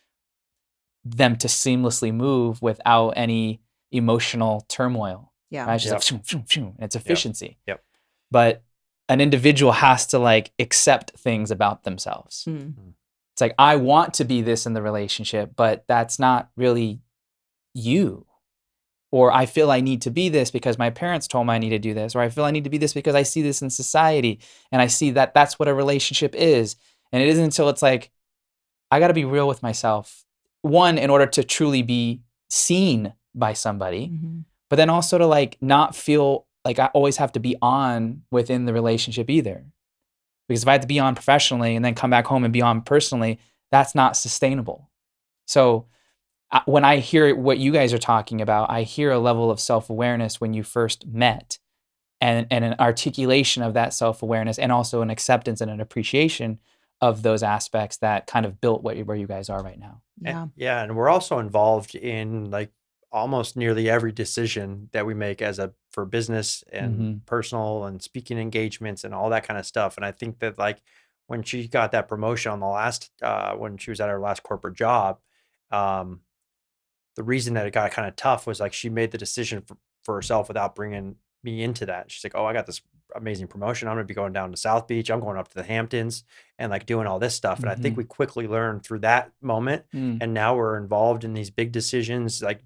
Speaker 1: them to seamlessly move without any emotional turmoil.
Speaker 2: Yeah.
Speaker 1: Right? It's just like, shoo, shoo, shoo. It's efficiency.
Speaker 3: Yep.
Speaker 1: But an individual has to like accept things about themselves. It's like, I want to be this in the relationship, but that's not really you. Or I feel I need to be this because my parents told me I need to do this. Or I feel I need to be this because I see this in society and I see that that's what a relationship is. And it isn't until it's like, I got to be real with myself. One, in order to truly be seen by somebody, but then also to like not feel like I always have to be on within the relationship either. Because if I have to be on professionally and then come back home and be on personally, that's not sustainable. So when I hear what you guys are talking about, I hear a level of self-awareness when you first met, and an articulation of that self-awareness, and also an acceptance and an appreciation of those aspects that kind of built where you guys are right now.
Speaker 3: And we're also involved in like almost nearly every decision that we make for business and personal and speaking engagements and all that kind of stuff. And I think that like when she got that promotion on the last, when she was at her last corporate job, the reason that it got kind of tough was like she made the decision for herself without bringing me into that. She's like, oh, I got this amazing promotion. I'm going to be going down to South Beach. I'm going up to the Hamptons and like doing all this stuff. And I think we quickly learned through that moment. And now we're involved in these big decisions, like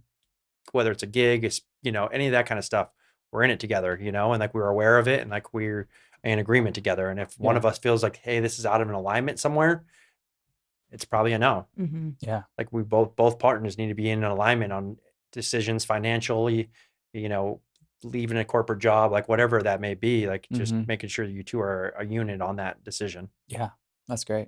Speaker 3: whether it's a gig, it's, any of that kind of stuff. We're in it together, and like we're aware of it and like we're in agreement together. And if one of us feels like, hey, this is out of an alignment somewhere, it's probably a no.
Speaker 1: Yeah.
Speaker 3: Like we both partners need to be in alignment on decisions financially, leaving a corporate job, like whatever that may be, like just making sure you two are a unit on that decision.
Speaker 1: Yeah, that's great.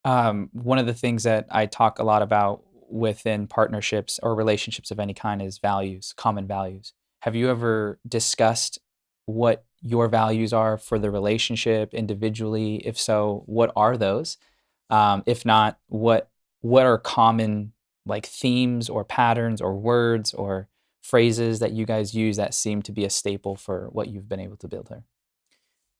Speaker 1: One of the things that I talk a lot about within partnerships or relationships of any kind is values, common values. Have you ever discussed what your values are for the relationship individually? If so, what are those? If not, what are common like themes or patterns or words or phrases that you guys use that seem to be a staple for what you've been able to build here?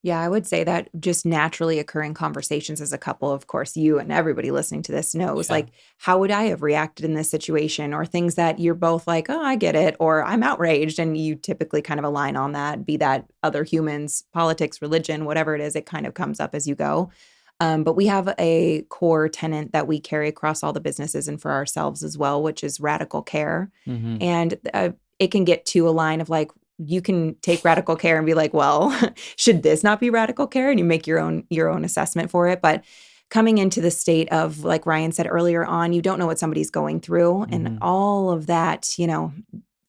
Speaker 2: Yeah, I would say that just naturally occurring conversations as a couple, of course, you and everybody listening to this knows, like, how would I have reacted in this situation? Or things that you're both like, oh, I get it, or I'm outraged. And you typically kind of align on that, be that other humans, politics, religion, whatever it is, it kind of comes up as you go. But we have a core tenet that we carry across all the businesses and for ourselves as well, which is radical care. And it can get to a line of like, you can take radical care and be like, well, should this not be radical care? And you make your own assessment for it. But coming into the state of, like Ryan said earlier on, you don't know what somebody's going through, and all of that,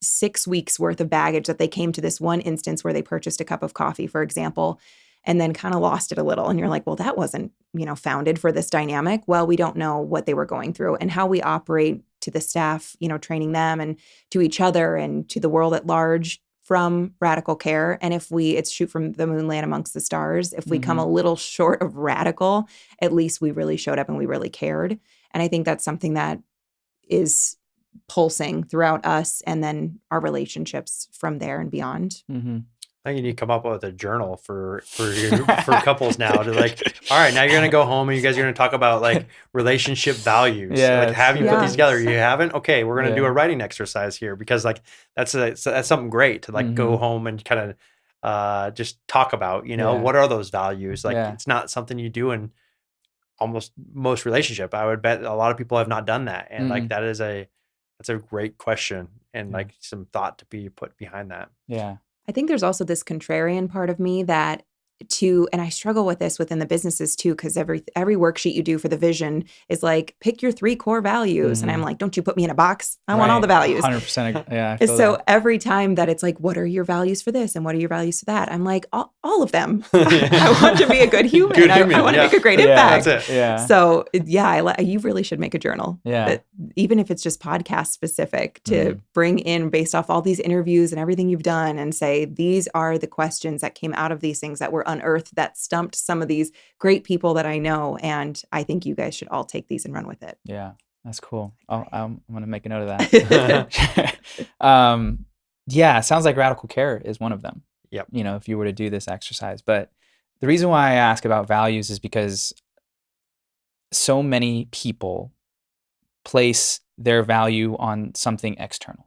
Speaker 2: 6 weeks worth of baggage that they came to this one instance where they purchased a cup of coffee, for example, and then kind of lost it a little. And you're like, well, that wasn't, founded for this dynamic. Well, we don't know what they were going through and how we operate to the staff, training them and to each other and to the world at large from radical care. And if it's shoot from the moon, land amongst the stars, if we come a little short of radical, at least we really showed up and we really cared. And I think that's something that is pulsing throughout us and then our relationships from there and beyond.
Speaker 3: I think you need to come up with a journal for couples now to like, all right, now you're gonna go home and you guys are gonna talk about like relationship values. Like,
Speaker 1: Yes,
Speaker 3: have you put these
Speaker 2: yes.
Speaker 3: together? You haven't? Okay, we're gonna do
Speaker 1: Yeah.
Speaker 3: a writing exercise here because like that's something great to like go home and kind of just talk about. You know,
Speaker 1: Yeah.
Speaker 3: what are those values? Like,
Speaker 1: Yeah.
Speaker 3: it's not something you do in almost most relationship. I would bet a lot of people have not done that, and like that's a great question and like some thought to be put behind that.
Speaker 1: Yeah.
Speaker 2: I think there's also this contrarian part of me that and I struggle with this within the businesses too, because every worksheet you do for the vision is like, pick your 3 core values. And I'm like, don't you put me in a box. I want all the values.
Speaker 1: 100%. Yeah. I
Speaker 2: And
Speaker 1: feel
Speaker 2: so
Speaker 1: that.
Speaker 2: every time that it's like, what are your values for this? And what are your values for that? I'm like, all of them. I want to be a good human.
Speaker 3: Good
Speaker 2: I
Speaker 3: human,
Speaker 2: want to
Speaker 3: yeah.
Speaker 2: make a great
Speaker 1: Yeah,
Speaker 2: impact.
Speaker 3: That's it.
Speaker 1: Yeah.
Speaker 2: So yeah, you really should make a journal.
Speaker 1: Yeah.
Speaker 2: That, even if it's just podcast specific, to bring in based off all these interviews and everything you've done and say, these are the questions that came out of these things that were unearthed that stumped some of these great people that I know. And I think you guys should all take these and run with it.
Speaker 1: Yeah. That's cool. I'm going to make a note of that. Yeah. It sounds like radical care is one of them.
Speaker 3: Yep.
Speaker 1: You know, if you were to do this exercise. But the reason why I ask about values is because so many people place their value on something external.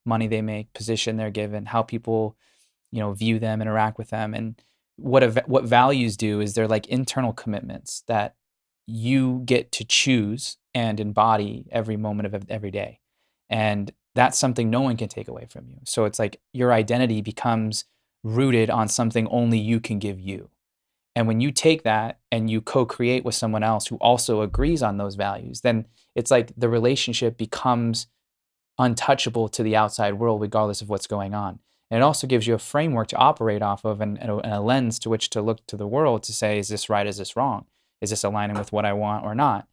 Speaker 1: Money they make, position they're given, how people, you know, view them, interact with them. And what values do is they're like internal commitments that you get to choose and embody every moment of every day. And that's something no one can take away from you. So it's like your identity becomes rooted on something only you can give you. And when you take that and you co-create with someone else who also agrees on those values, then it's like the relationship becomes untouchable to the outside world, regardless of what's going on. And it also gives you a framework to operate off of and a lens to which to look to the world to say, is this right? Is this wrong? Is this aligning with what I want or not?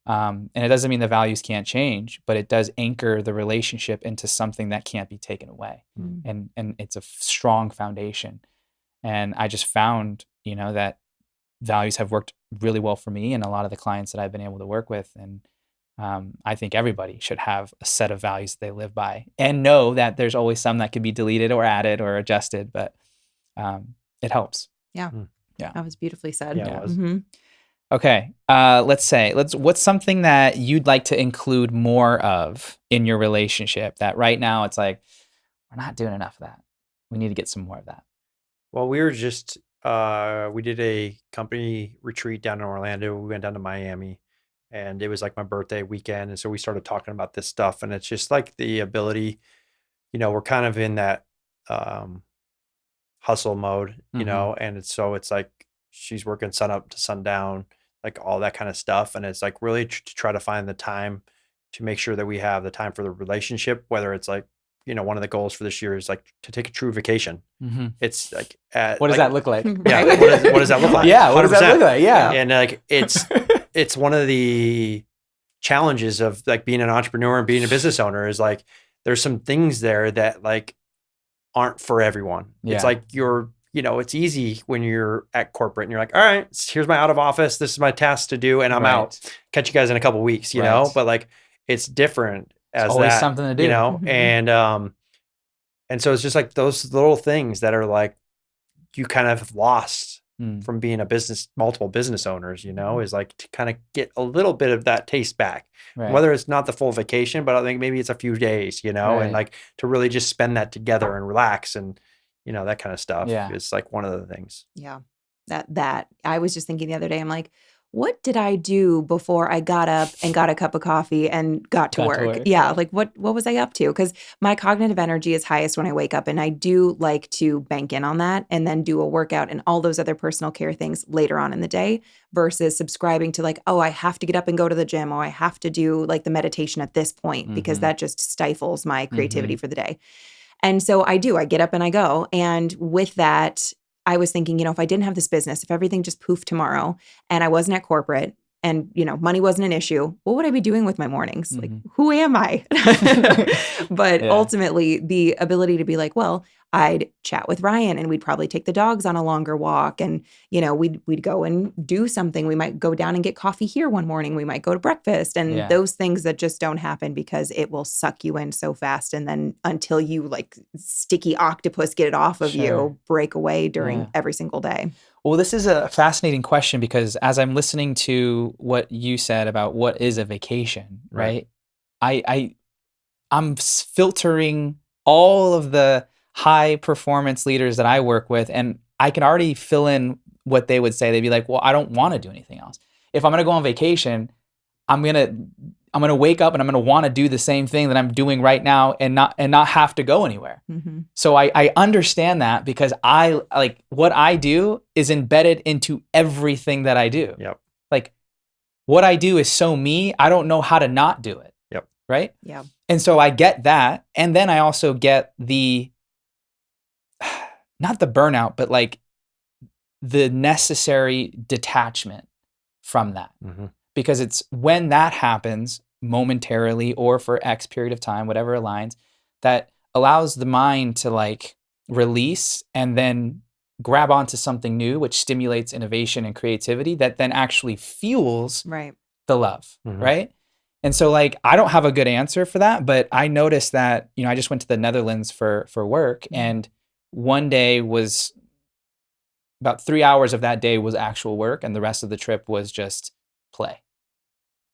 Speaker 1: And it doesn't mean the values can't change, but it does anchor the relationship into something that can't be taken away. And it's a strong foundation. And I just found, you know, that values have worked really well for me and a lot of the clients that I've been able to work with. And I think everybody should have a set of values that they live by and know that there's always some that can be deleted or added or adjusted, but it helps.
Speaker 2: Yeah.
Speaker 1: Yeah.
Speaker 2: That was beautifully said.
Speaker 3: Yeah, it was.
Speaker 1: Okay. What's something that you'd like to include more of in your relationship that right now it's like, we're not doing enough of that. We need to get some more of that.
Speaker 3: Well, we were just we did a company retreat down in Orlando. We went down to Miami, and it was like my birthday weekend, and so we started talking about this stuff. And it's just like the ability, you know, we're kind of in that hustle mode, you know, and it's like she's working sun up to sundown, like all that kind of stuff, and it's like really to try to find the time to make sure that we have the time for the relationship, whether it's like, you know, one of the goals for this year is like to take a true vacation. It's like,
Speaker 1: what does that look like?
Speaker 3: Yeah. What does that look like?
Speaker 1: Yeah. What does that look like? Yeah.
Speaker 3: And like, it's one of the challenges of like being an entrepreneur and being a business owner is like, there's some things there that like aren't for everyone. It's like you know, it's easy when you're at corporate and you're like, all right, here's my out of office. This is my task to do. And I'm out. Catch you guys in a couple of weeks, you know, but like, it's different. As
Speaker 1: always
Speaker 3: that,
Speaker 1: something to do,
Speaker 3: you know, and so it's just like those little things that are like you kind of lost from being multiple business owners, you know, is like to kind of get a little bit of that taste back, whether it's not the full vacation, but I think maybe it's a few days, you know, and like to really just spend that together and relax and, you know, that kind of stuff is like one of the things.
Speaker 2: Yeah. That I was just thinking the other day, I'm like, what did I do before I got up and got a cup of coffee and got to work? Yeah. Like what was I up to? Because my cognitive energy is highest when I wake up, and I do like to bank in on that and then do a workout and all those other personal care things later on in the day versus subscribing to like, oh, I have to get up and go to the gym, or I have to do like the meditation at this point because that just stifles my creativity for the day. And so I get up and I go. And with that, I was thinking, you know, if I didn't have this business, if everything just poofed tomorrow and I wasn't at corporate and, you know, money wasn't an issue, what would I be doing with my mornings? Like, who am I? But ultimately, the ability to be like, well, I'd chat with Ryan and we'd probably take the dogs on a longer walk. And, we'd go and do something. We might go down and get coffee here one morning. We might go to breakfast and those things that just don't happen because it will suck you in so fast. And then until you like sticky octopus get it off of you, break away during every single day.
Speaker 1: Well, this is a fascinating question because as I'm listening to what you said about what is a vacation, right? I'm filtering all of the high performance leaders that I work with, and I can already fill in what they would say. They'd be like, well, I don't want to do anything else. If I'm going to go on vacation, I'm going to wake up and I'm going to want to do the same thing that I'm doing right now and not have to go anywhere.
Speaker 2: Mm-hmm.
Speaker 1: So I understand that because I like what I do is embedded into everything that I do.
Speaker 3: Yep.
Speaker 1: Like what I do is so me, I don't know how to not do it.
Speaker 3: Yep.
Speaker 1: Right?
Speaker 2: Yeah.
Speaker 1: And so I get that. And then I also get not the burnout, but like the necessary detachment from that.
Speaker 3: Mm-hmm.
Speaker 1: Because it's when that happens momentarily or for X period of time, whatever aligns, that allows the mind to like release and then grab onto something new, which stimulates innovation and creativity that then actually fuels the love, right? And so like, I don't have a good answer for that, but I noticed that, I just went to the Netherlands for work and one day was about 3 hours of that day was actual work and the rest of the trip was just play.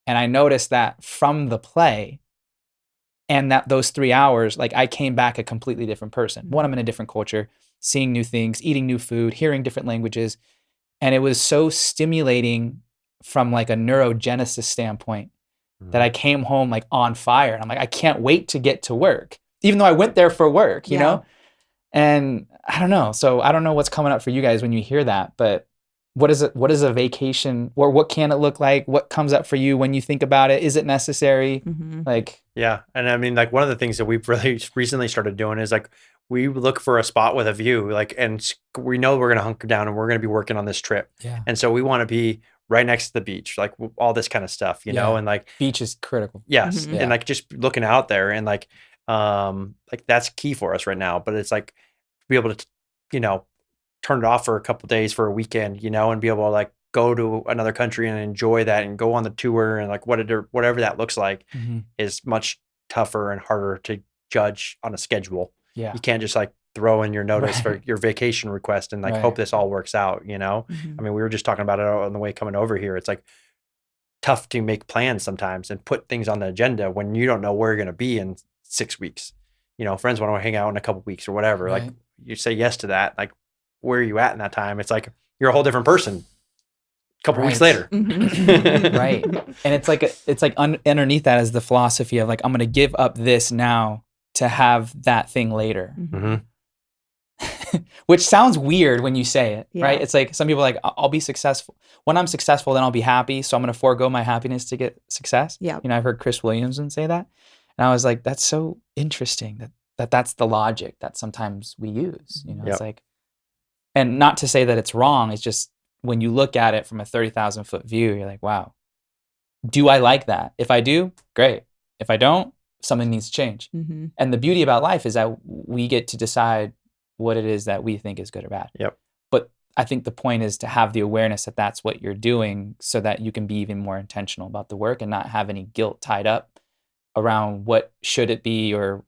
Speaker 1: And I noticed that from the play and that those 3 hours, like I came back a completely different person. One, I'm in a different culture, seeing new things, eating new food, hearing different languages. And it was so stimulating from like a neurogenesis standpoint that I came home like on fire. And I'm like, I can't wait to get to work, even though I went there for work, you know? And I don't know. So I don't know what's coming up for you guys when you hear that, but what is a vacation or what can it look like? What comes up for you when you think about it? Is it necessary? Like,
Speaker 3: yeah. And I mean, like one of the things that we've really recently started doing is like, we look for a spot with a view, like, and we know we're going to hunker down and we're going to be working on this trip.
Speaker 1: Yeah.
Speaker 3: And so we want to be right next to the beach, like all this kind of stuff, you know, and like
Speaker 1: beach is critical.
Speaker 3: Yes. And like just looking out there and like that's key for us right now, but it's like to be able to, turn it off for a couple of days for a weekend, and be able to like go to another country and enjoy that and go on the tour and like whatever that looks like is much tougher and harder to judge on a schedule.
Speaker 1: Yeah.
Speaker 3: You can't just like throw in your notice for your vacation request and like hope this all works out, I mean, we were just talking about it on the way coming over here. It's like tough to make plans sometimes and put things on the agenda when you don't know where you're going to be in 6 weeks. Friends want to hang out in a couple weeks or whatever. Like you say yes to that, like where are you at in that time? It's like you're a whole different person a couple weeks later.
Speaker 1: Right. And it's like underneath that is the philosophy of like, I'm going to give up this now to have that thing later. Which sounds weird when you say it, right? It's like some people are like, I'll be successful. When I'm successful, then I'll be happy. So I'm going to forego my happiness to get success.
Speaker 2: Yeah.
Speaker 1: I've heard Chris Williamson say that. And I was like, that's so interesting that's the logic that sometimes we use. It's like, and not to say that it's wrong. It's just when you look at it from a 30,000 foot view, you're like, wow, do I like that? If I do, great. If I don't, something needs to change. And the beauty about life is that we get to decide what it is that we think is good or bad.
Speaker 3: Yep.
Speaker 1: But I think the point is to have the awareness that that's what you're doing so that you can be even more intentional about the work and not have any guilt tied up around what should it be or,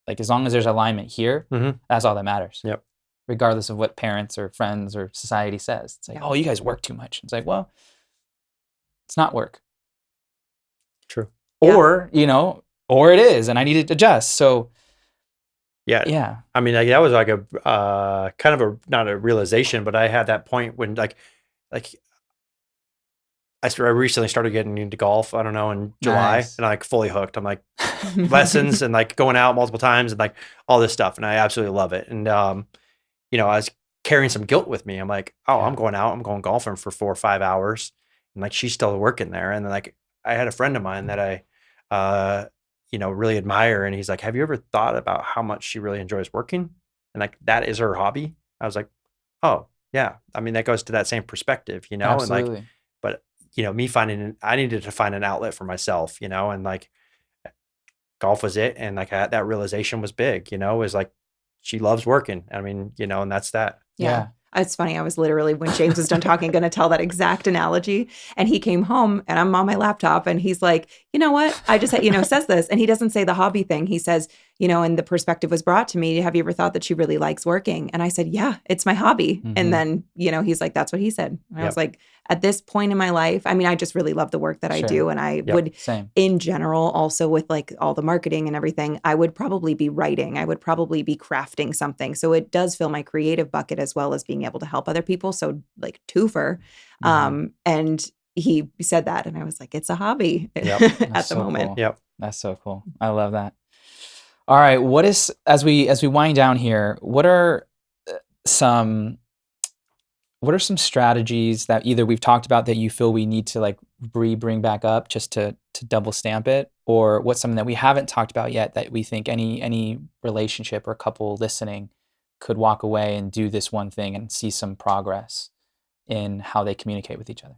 Speaker 1: like as long as there's alignment here, that's all that matters.
Speaker 3: Yep.
Speaker 1: Regardless of what parents or friends or society says. It's like, oh, you guys work too much. It's like, well, it's not work.
Speaker 3: True.
Speaker 1: Or, or it is, and I need to adjust. So yeah.
Speaker 3: I mean, like that was like a kind of not a realization, but I had that point when like I recently started getting into golf, I don't know, in July, and I like fully hooked. I'm like lessons and like going out multiple times and like all this stuff. And I absolutely love it. And, I was carrying some guilt with me. I'm like, oh, I'm going golfing for 4 or 5 hours. And like, she's still working there. And then like, I had a friend of mine that I, really admire. And he's like, have you ever thought about how much she really enjoys working? And like, that is her hobby. I was like, oh yeah. I mean, that goes to that same perspective,
Speaker 1: Absolutely.
Speaker 3: and like, but me I needed to find an outlet for myself, and like golf was it. And like that realization was big, was like, she loves working. I mean, and that's that.
Speaker 2: Yeah. It's funny. I was literally, when James was done talking, going to tell that exact analogy. And he came home and I'm on my laptop and he's like, you know what? I just, says this. And he doesn't say the hobby thing. He says, and the perspective was brought to me. Have you ever thought that she really likes working? And I said, yeah, it's my hobby. And then, he's like, that's what he said. And I was like, at this point in my life, I mean, I just really love the work that I do. And I would, in general, also with like all the marketing and everything, I would probably be writing. I would probably be crafting something. So it does fill my creative bucket as well as being able to help other people. So like twofer. And he said that. And I was like, it's a hobby at the moment.
Speaker 1: Cool. That's so cool. I love that. All right. What is, as we wind down here, what are some strategies that either we've talked about that you feel we need to like bring back up just to double stamp it, or what's something that we haven't talked about yet that we think any relationship or couple listening could walk away and do this one thing and see some progress in how they communicate with each other?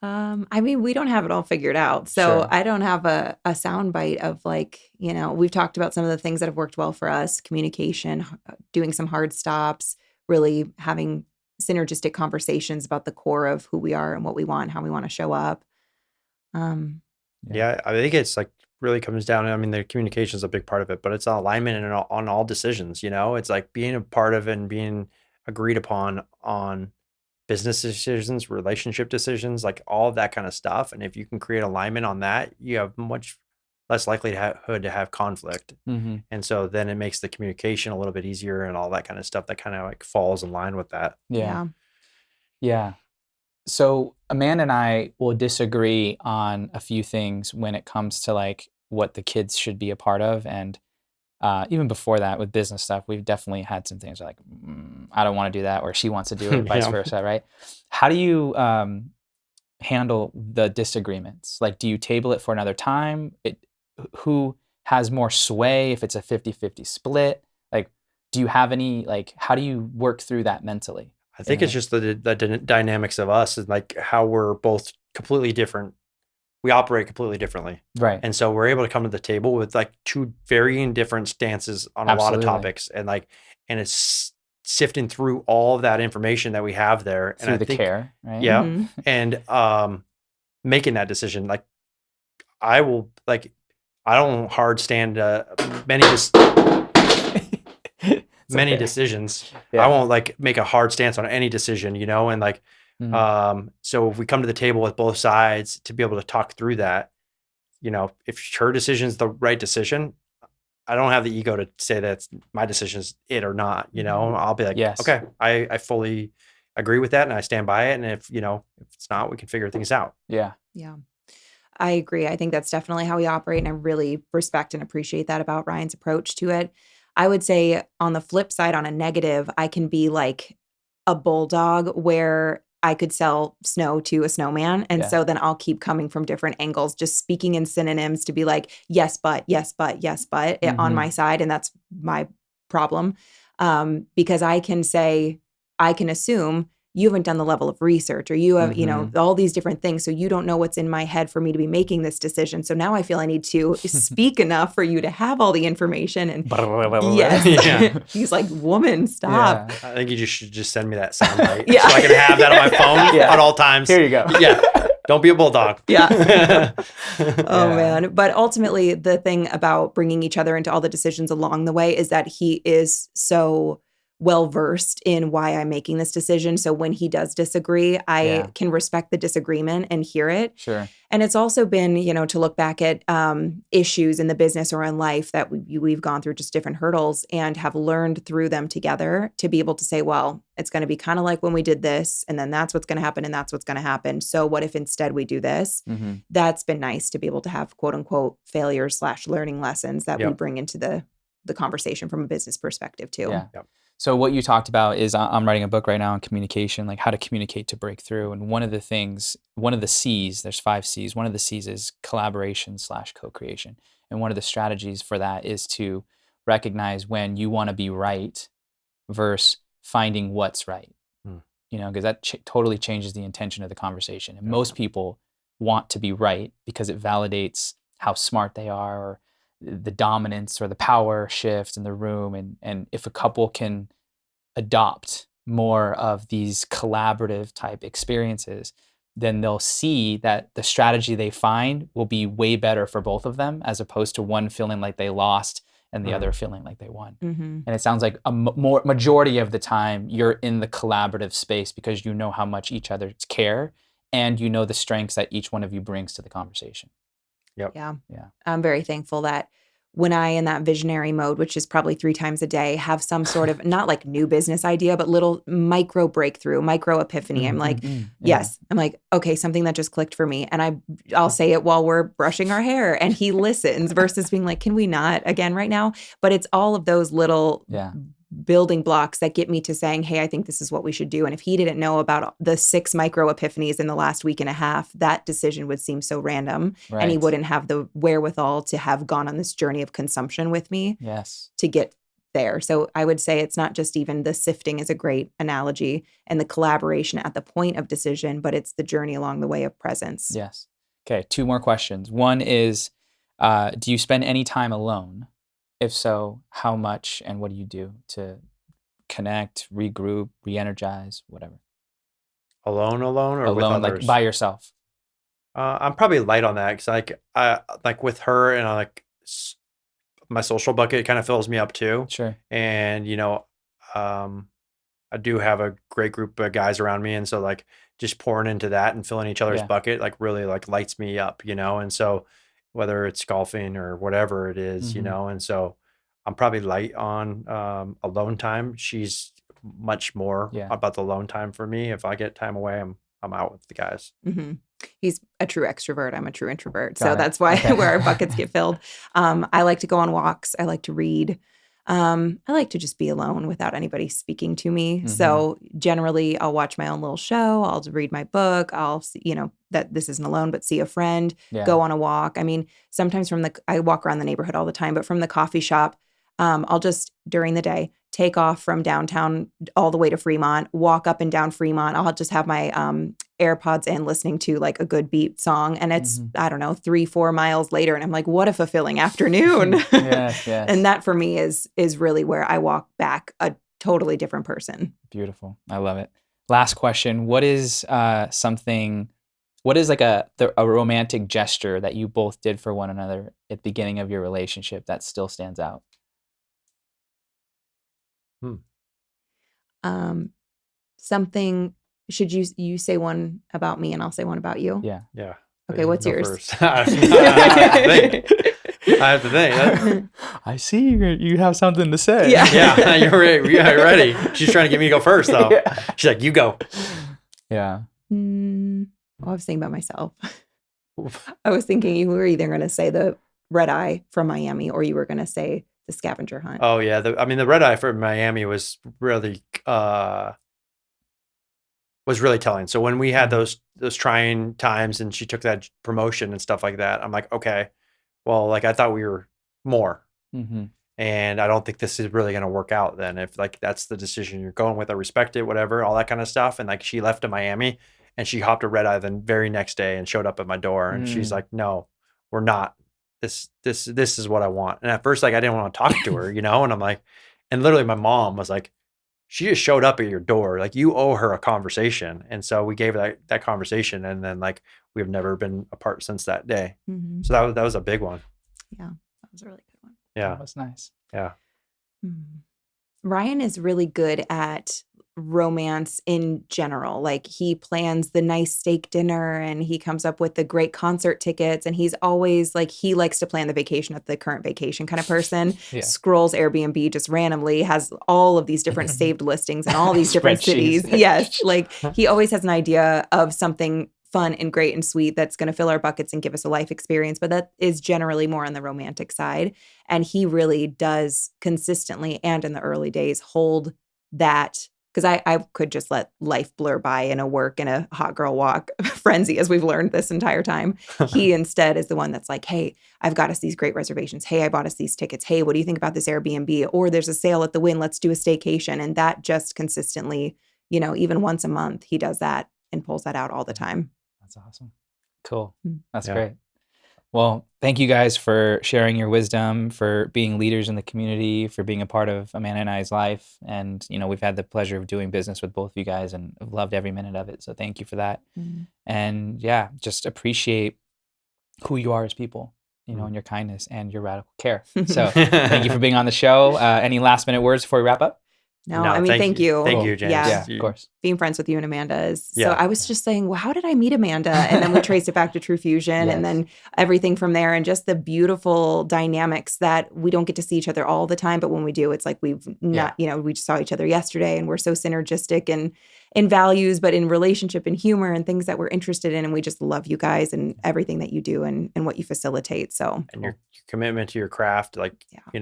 Speaker 2: I mean, we don't have it all figured out. So
Speaker 1: Sure.
Speaker 2: I don't have a sound bite of like, we've talked about some of the things that have worked well for us, communication, doing some hard stops, really having synergistic conversations about the core of who we are and what we want, how we want to show up.
Speaker 3: Yeah, I think it's like really comes down. I mean, the communication is a big part of it, but it's alignment and on all decisions. It's like being a part of and being agreed upon on business decisions, relationship decisions, like all of that kind of stuff. And if you can create alignment on that, you have much less likelihood to have conflict. And so then it makes the communication a little bit easier and all that kind of stuff that kind of like falls in line with that.
Speaker 1: Yeah. So Amanda and I will disagree on a few things when it comes to like what the kids should be a part of. And even before that with business stuff, we've definitely had some things like, I don't want to do that, or she wants to do it, vice versa, right? How do you handle the disagreements? Like, do you table it for another time? Who has more sway if it's a 50-50 split? Like, do you have any, like, how do you work through that mentally?
Speaker 3: I think it's just the dynamics of us and like how we're both completely different. We operate completely differently.
Speaker 1: Right.
Speaker 3: And so we're able to come to the table with like two varying different stances on a lot of topics. And it's sifting through all of that information that we have there.
Speaker 1: Through
Speaker 3: and
Speaker 1: the care, right?
Speaker 3: Yeah. And making that decision. Like I don't hard stand many decisions. I won't like make a hard stance on any decision, and like, so if we come to the table with both sides to be able to talk through that, if her decision is the right decision, I don't have the ego to say that my decision is it or not, I'll be like, okay, I fully agree with that and I stand by it. And if it's not, we can figure things out.
Speaker 2: Yeah. I agree. I think that's definitely how we operate. And I really respect and appreciate that about Ryan's approach to it. I would say on the flip side, on a negative, I can be like a bulldog where I could sell snow to a snowman. And so then I'll keep coming from different angles, just speaking in synonyms to be like, yes, but on my side. And that's my problem. Because I can assume you haven't done the level of research or you have, all these different things. So you don't know what's in my head for me to be making this decision. So now I feel I need to speak enough for you to have all the information. And he's like, woman, stop.
Speaker 3: I think you should just send me that soundbite so I can have that on my phone at all times.
Speaker 1: Here you go.
Speaker 3: Don't be a bulldog.
Speaker 2: Man. But ultimately, the thing about bringing each other into all the decisions along the way is that he is so well-versed in why I'm making this decision. So when he does disagree, I can respect the disagreement and hear it.
Speaker 1: Sure.
Speaker 2: And it's also been, to look back at issues in the business or in life that we've gone through, just different hurdles, and have learned through them together to be able to say, well, it's going to be kind of like when we did this, and then that's what's going to happen, and that's what's going to happen. So what if instead we do this? That's been nice to be able to have quote unquote failures/learning lessons that we bring into the conversation from a business perspective too.
Speaker 1: So what you talked about is I'm writing a book right now on communication, like how to communicate to break through. And one of the C's, there's 5 C's. One of the C's is collaboration/co-creation. And one of the strategies for that is to recognize when you want to be right versus finding what's right. Because that totally changes the intention of the conversation. And most people want to be right because it validates how smart they are, or the dominance or the power shift in the room. And if a couple can adopt more of these collaborative type experiences, then they'll see that the strategy they find will be way better for both of them, as opposed to one feeling like they lost and the other feeling like they won. And it sounds like a more majority of the time you're in the collaborative space because you know how much each other care, and you know the strengths that each one of you brings to the conversation.
Speaker 3: Yep.
Speaker 2: Yeah.
Speaker 1: Yeah.
Speaker 2: I'm very thankful that when I, in that visionary mode, which is probably 3 times a day, have some sort of, not like new business idea, but little micro breakthrough, micro epiphany. I'm like, yes. I'm like, okay, something that just clicked for me. And I'll say it while we're brushing our hair, and he listens, versus being like, can we not again right now? But it's all of those little building blocks that get me to saying, hey, I think this is what we should do. And if he didn't know about the 6 micro epiphanies in the last week and a half, that decision would seem so random.
Speaker 1: Right.
Speaker 2: And he wouldn't have the wherewithal to have gone on this journey of consumption with me to get there. So I would say it's not just even the sifting is a great analogy, and the collaboration at the point of decision, but it's the journey along the way of presence.
Speaker 1: Yes. Okay. 2 more questions. One is, do you spend any time alone? If so, how much, and what do you do to connect, regroup, re-energize, whatever?
Speaker 3: Alone or with
Speaker 1: Alone,
Speaker 3: others?
Speaker 1: like by yourself.
Speaker 3: I'm probably light on that, because I like with her, and I my social bucket kind of fills me up too.
Speaker 1: Sure.
Speaker 3: And I do have a great group of guys around me, and so like just pouring into that and filling each other's bucket like really like lights me up, and so whether it's golfing or whatever it is, and so I'm probably light on alone time. She's much more about the alone time for me. If I get time away, I'm out with the guys.
Speaker 2: He's a true extrovert. I'm a true introvert. So that's why where our buckets get filled. I like to go on walks. I like to read. I like to just be alone without anybody speaking to me. So generally I'll watch my own little show. I'll read my book. I'll see, that this isn't alone, but see a friend, go on a walk. I mean, sometimes I walk around the neighborhood all the time, but from the coffee shop, I'll just during the day take off from downtown all the way to Fremont, walk up and down Fremont. I'll just have my AirPods in, listening to like a good beat song. And it's, I don't know, 3-4 miles later. And I'm like, what a fulfilling afternoon.
Speaker 1: Yes.
Speaker 2: And that for me is really where I walk back a totally different person.
Speaker 1: Beautiful. I love it. Last question. What is like a romantic gesture that you both did for one another at the beginning of your relationship that still stands out?
Speaker 2: Something, should you say one about me and I'll say one about you?
Speaker 3: Yeah.
Speaker 2: Okay, what's yours?
Speaker 3: First. I have to think.
Speaker 1: I see you have something to say.
Speaker 3: Yeah, you're ready. She's trying to get me to go first, though. She's like, you go.
Speaker 2: Yeah. I was thinking about myself. I was thinking you were either going to say the red eye from Miami, or you were going to say the scavenger hunt.
Speaker 3: Oh yeah, the red eye from Miami was really telling. So when we had those trying times, and she took that promotion and stuff like that, I'm like, okay, well, like I thought we were more, and I don't think this is really going to work out. Then if like that's the decision you're going with, I respect it, whatever, all that kind of stuff. And like she left to Miami, and she hopped a red eye the very next day and showed up at my door, and she's like, no, we're not. This is what I want. And at first, like I didn't want to talk to her, and I'm like, and literally my mom was like, she just showed up at your door. Like you owe her a conversation. And so we gave her that conversation, and then like we've never been apart since that day. So that was a big one.
Speaker 2: Yeah, that was a really good one.
Speaker 3: Yeah,
Speaker 1: that was nice.
Speaker 3: Yeah.
Speaker 2: Ryan is really good at romance in general. Like he plans the nice steak dinner, and he comes up with the great concert tickets, and he's always like, he likes to plan the vacation at the current vacation kind of person. Scrolls Airbnb just randomly, has all of these different saved listings in all these different cities. Yes. Like he always has an idea of something fun and great and sweet that's going to fill our buckets and give us a life experience, but that is generally more on the romantic side. And he really does consistently, and in the early days, hold that, because I could just let life blur by in a work and a hot girl walk frenzy, as we've learned this entire time. He instead is the one that's like, hey, I've got us these great reservations. Hey, I bought us these tickets. Hey, what do you think about this Airbnb? Or there's a sale at the Wynn. Let's do a staycation. And that just consistently, even once a month, he does that and pulls that out all the time.
Speaker 1: That's awesome. Cool. That's great. Well, thank you guys for sharing your wisdom, for being leaders in the community, for being a part of Amanda and I's life. And, we've had the pleasure of doing business with both of you guys and have loved every minute of it. So thank you for that.
Speaker 2: Mm.
Speaker 1: And yeah, just appreciate who you are as people, and your kindness and your radical care. So thank you for being on the show. Any last minute words before we wrap up?
Speaker 2: No, I mean, thank you.
Speaker 3: Thank
Speaker 1: Cool.
Speaker 3: you, James.
Speaker 2: Yeah.
Speaker 1: Yeah, of course.
Speaker 2: Being friends with you and Amanda is so.
Speaker 3: Yeah.
Speaker 2: I was just saying, well, how did I meet Amanda? And then we traced it back to True Fusion, and then everything from there, and just the beautiful dynamics that we don't get to see each other all the time, but when we do, it's like we've not, we just saw each other yesterday, and we're so synergistic and in values, but in relationship and humor and things that we're interested in, and we just love you guys and everything that you do and what you facilitate. So,
Speaker 3: and your commitment to your craft, like we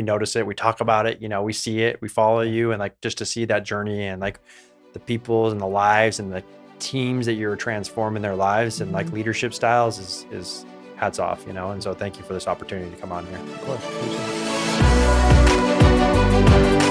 Speaker 3: notice it, we talk about it, we see it, we follow you, and like just to see that journey and like the people and the lives and the teams that you're transforming their lives and like leadership styles is hats off, and so thank you for this opportunity to come on here.
Speaker 1: Of course. Appreciate it.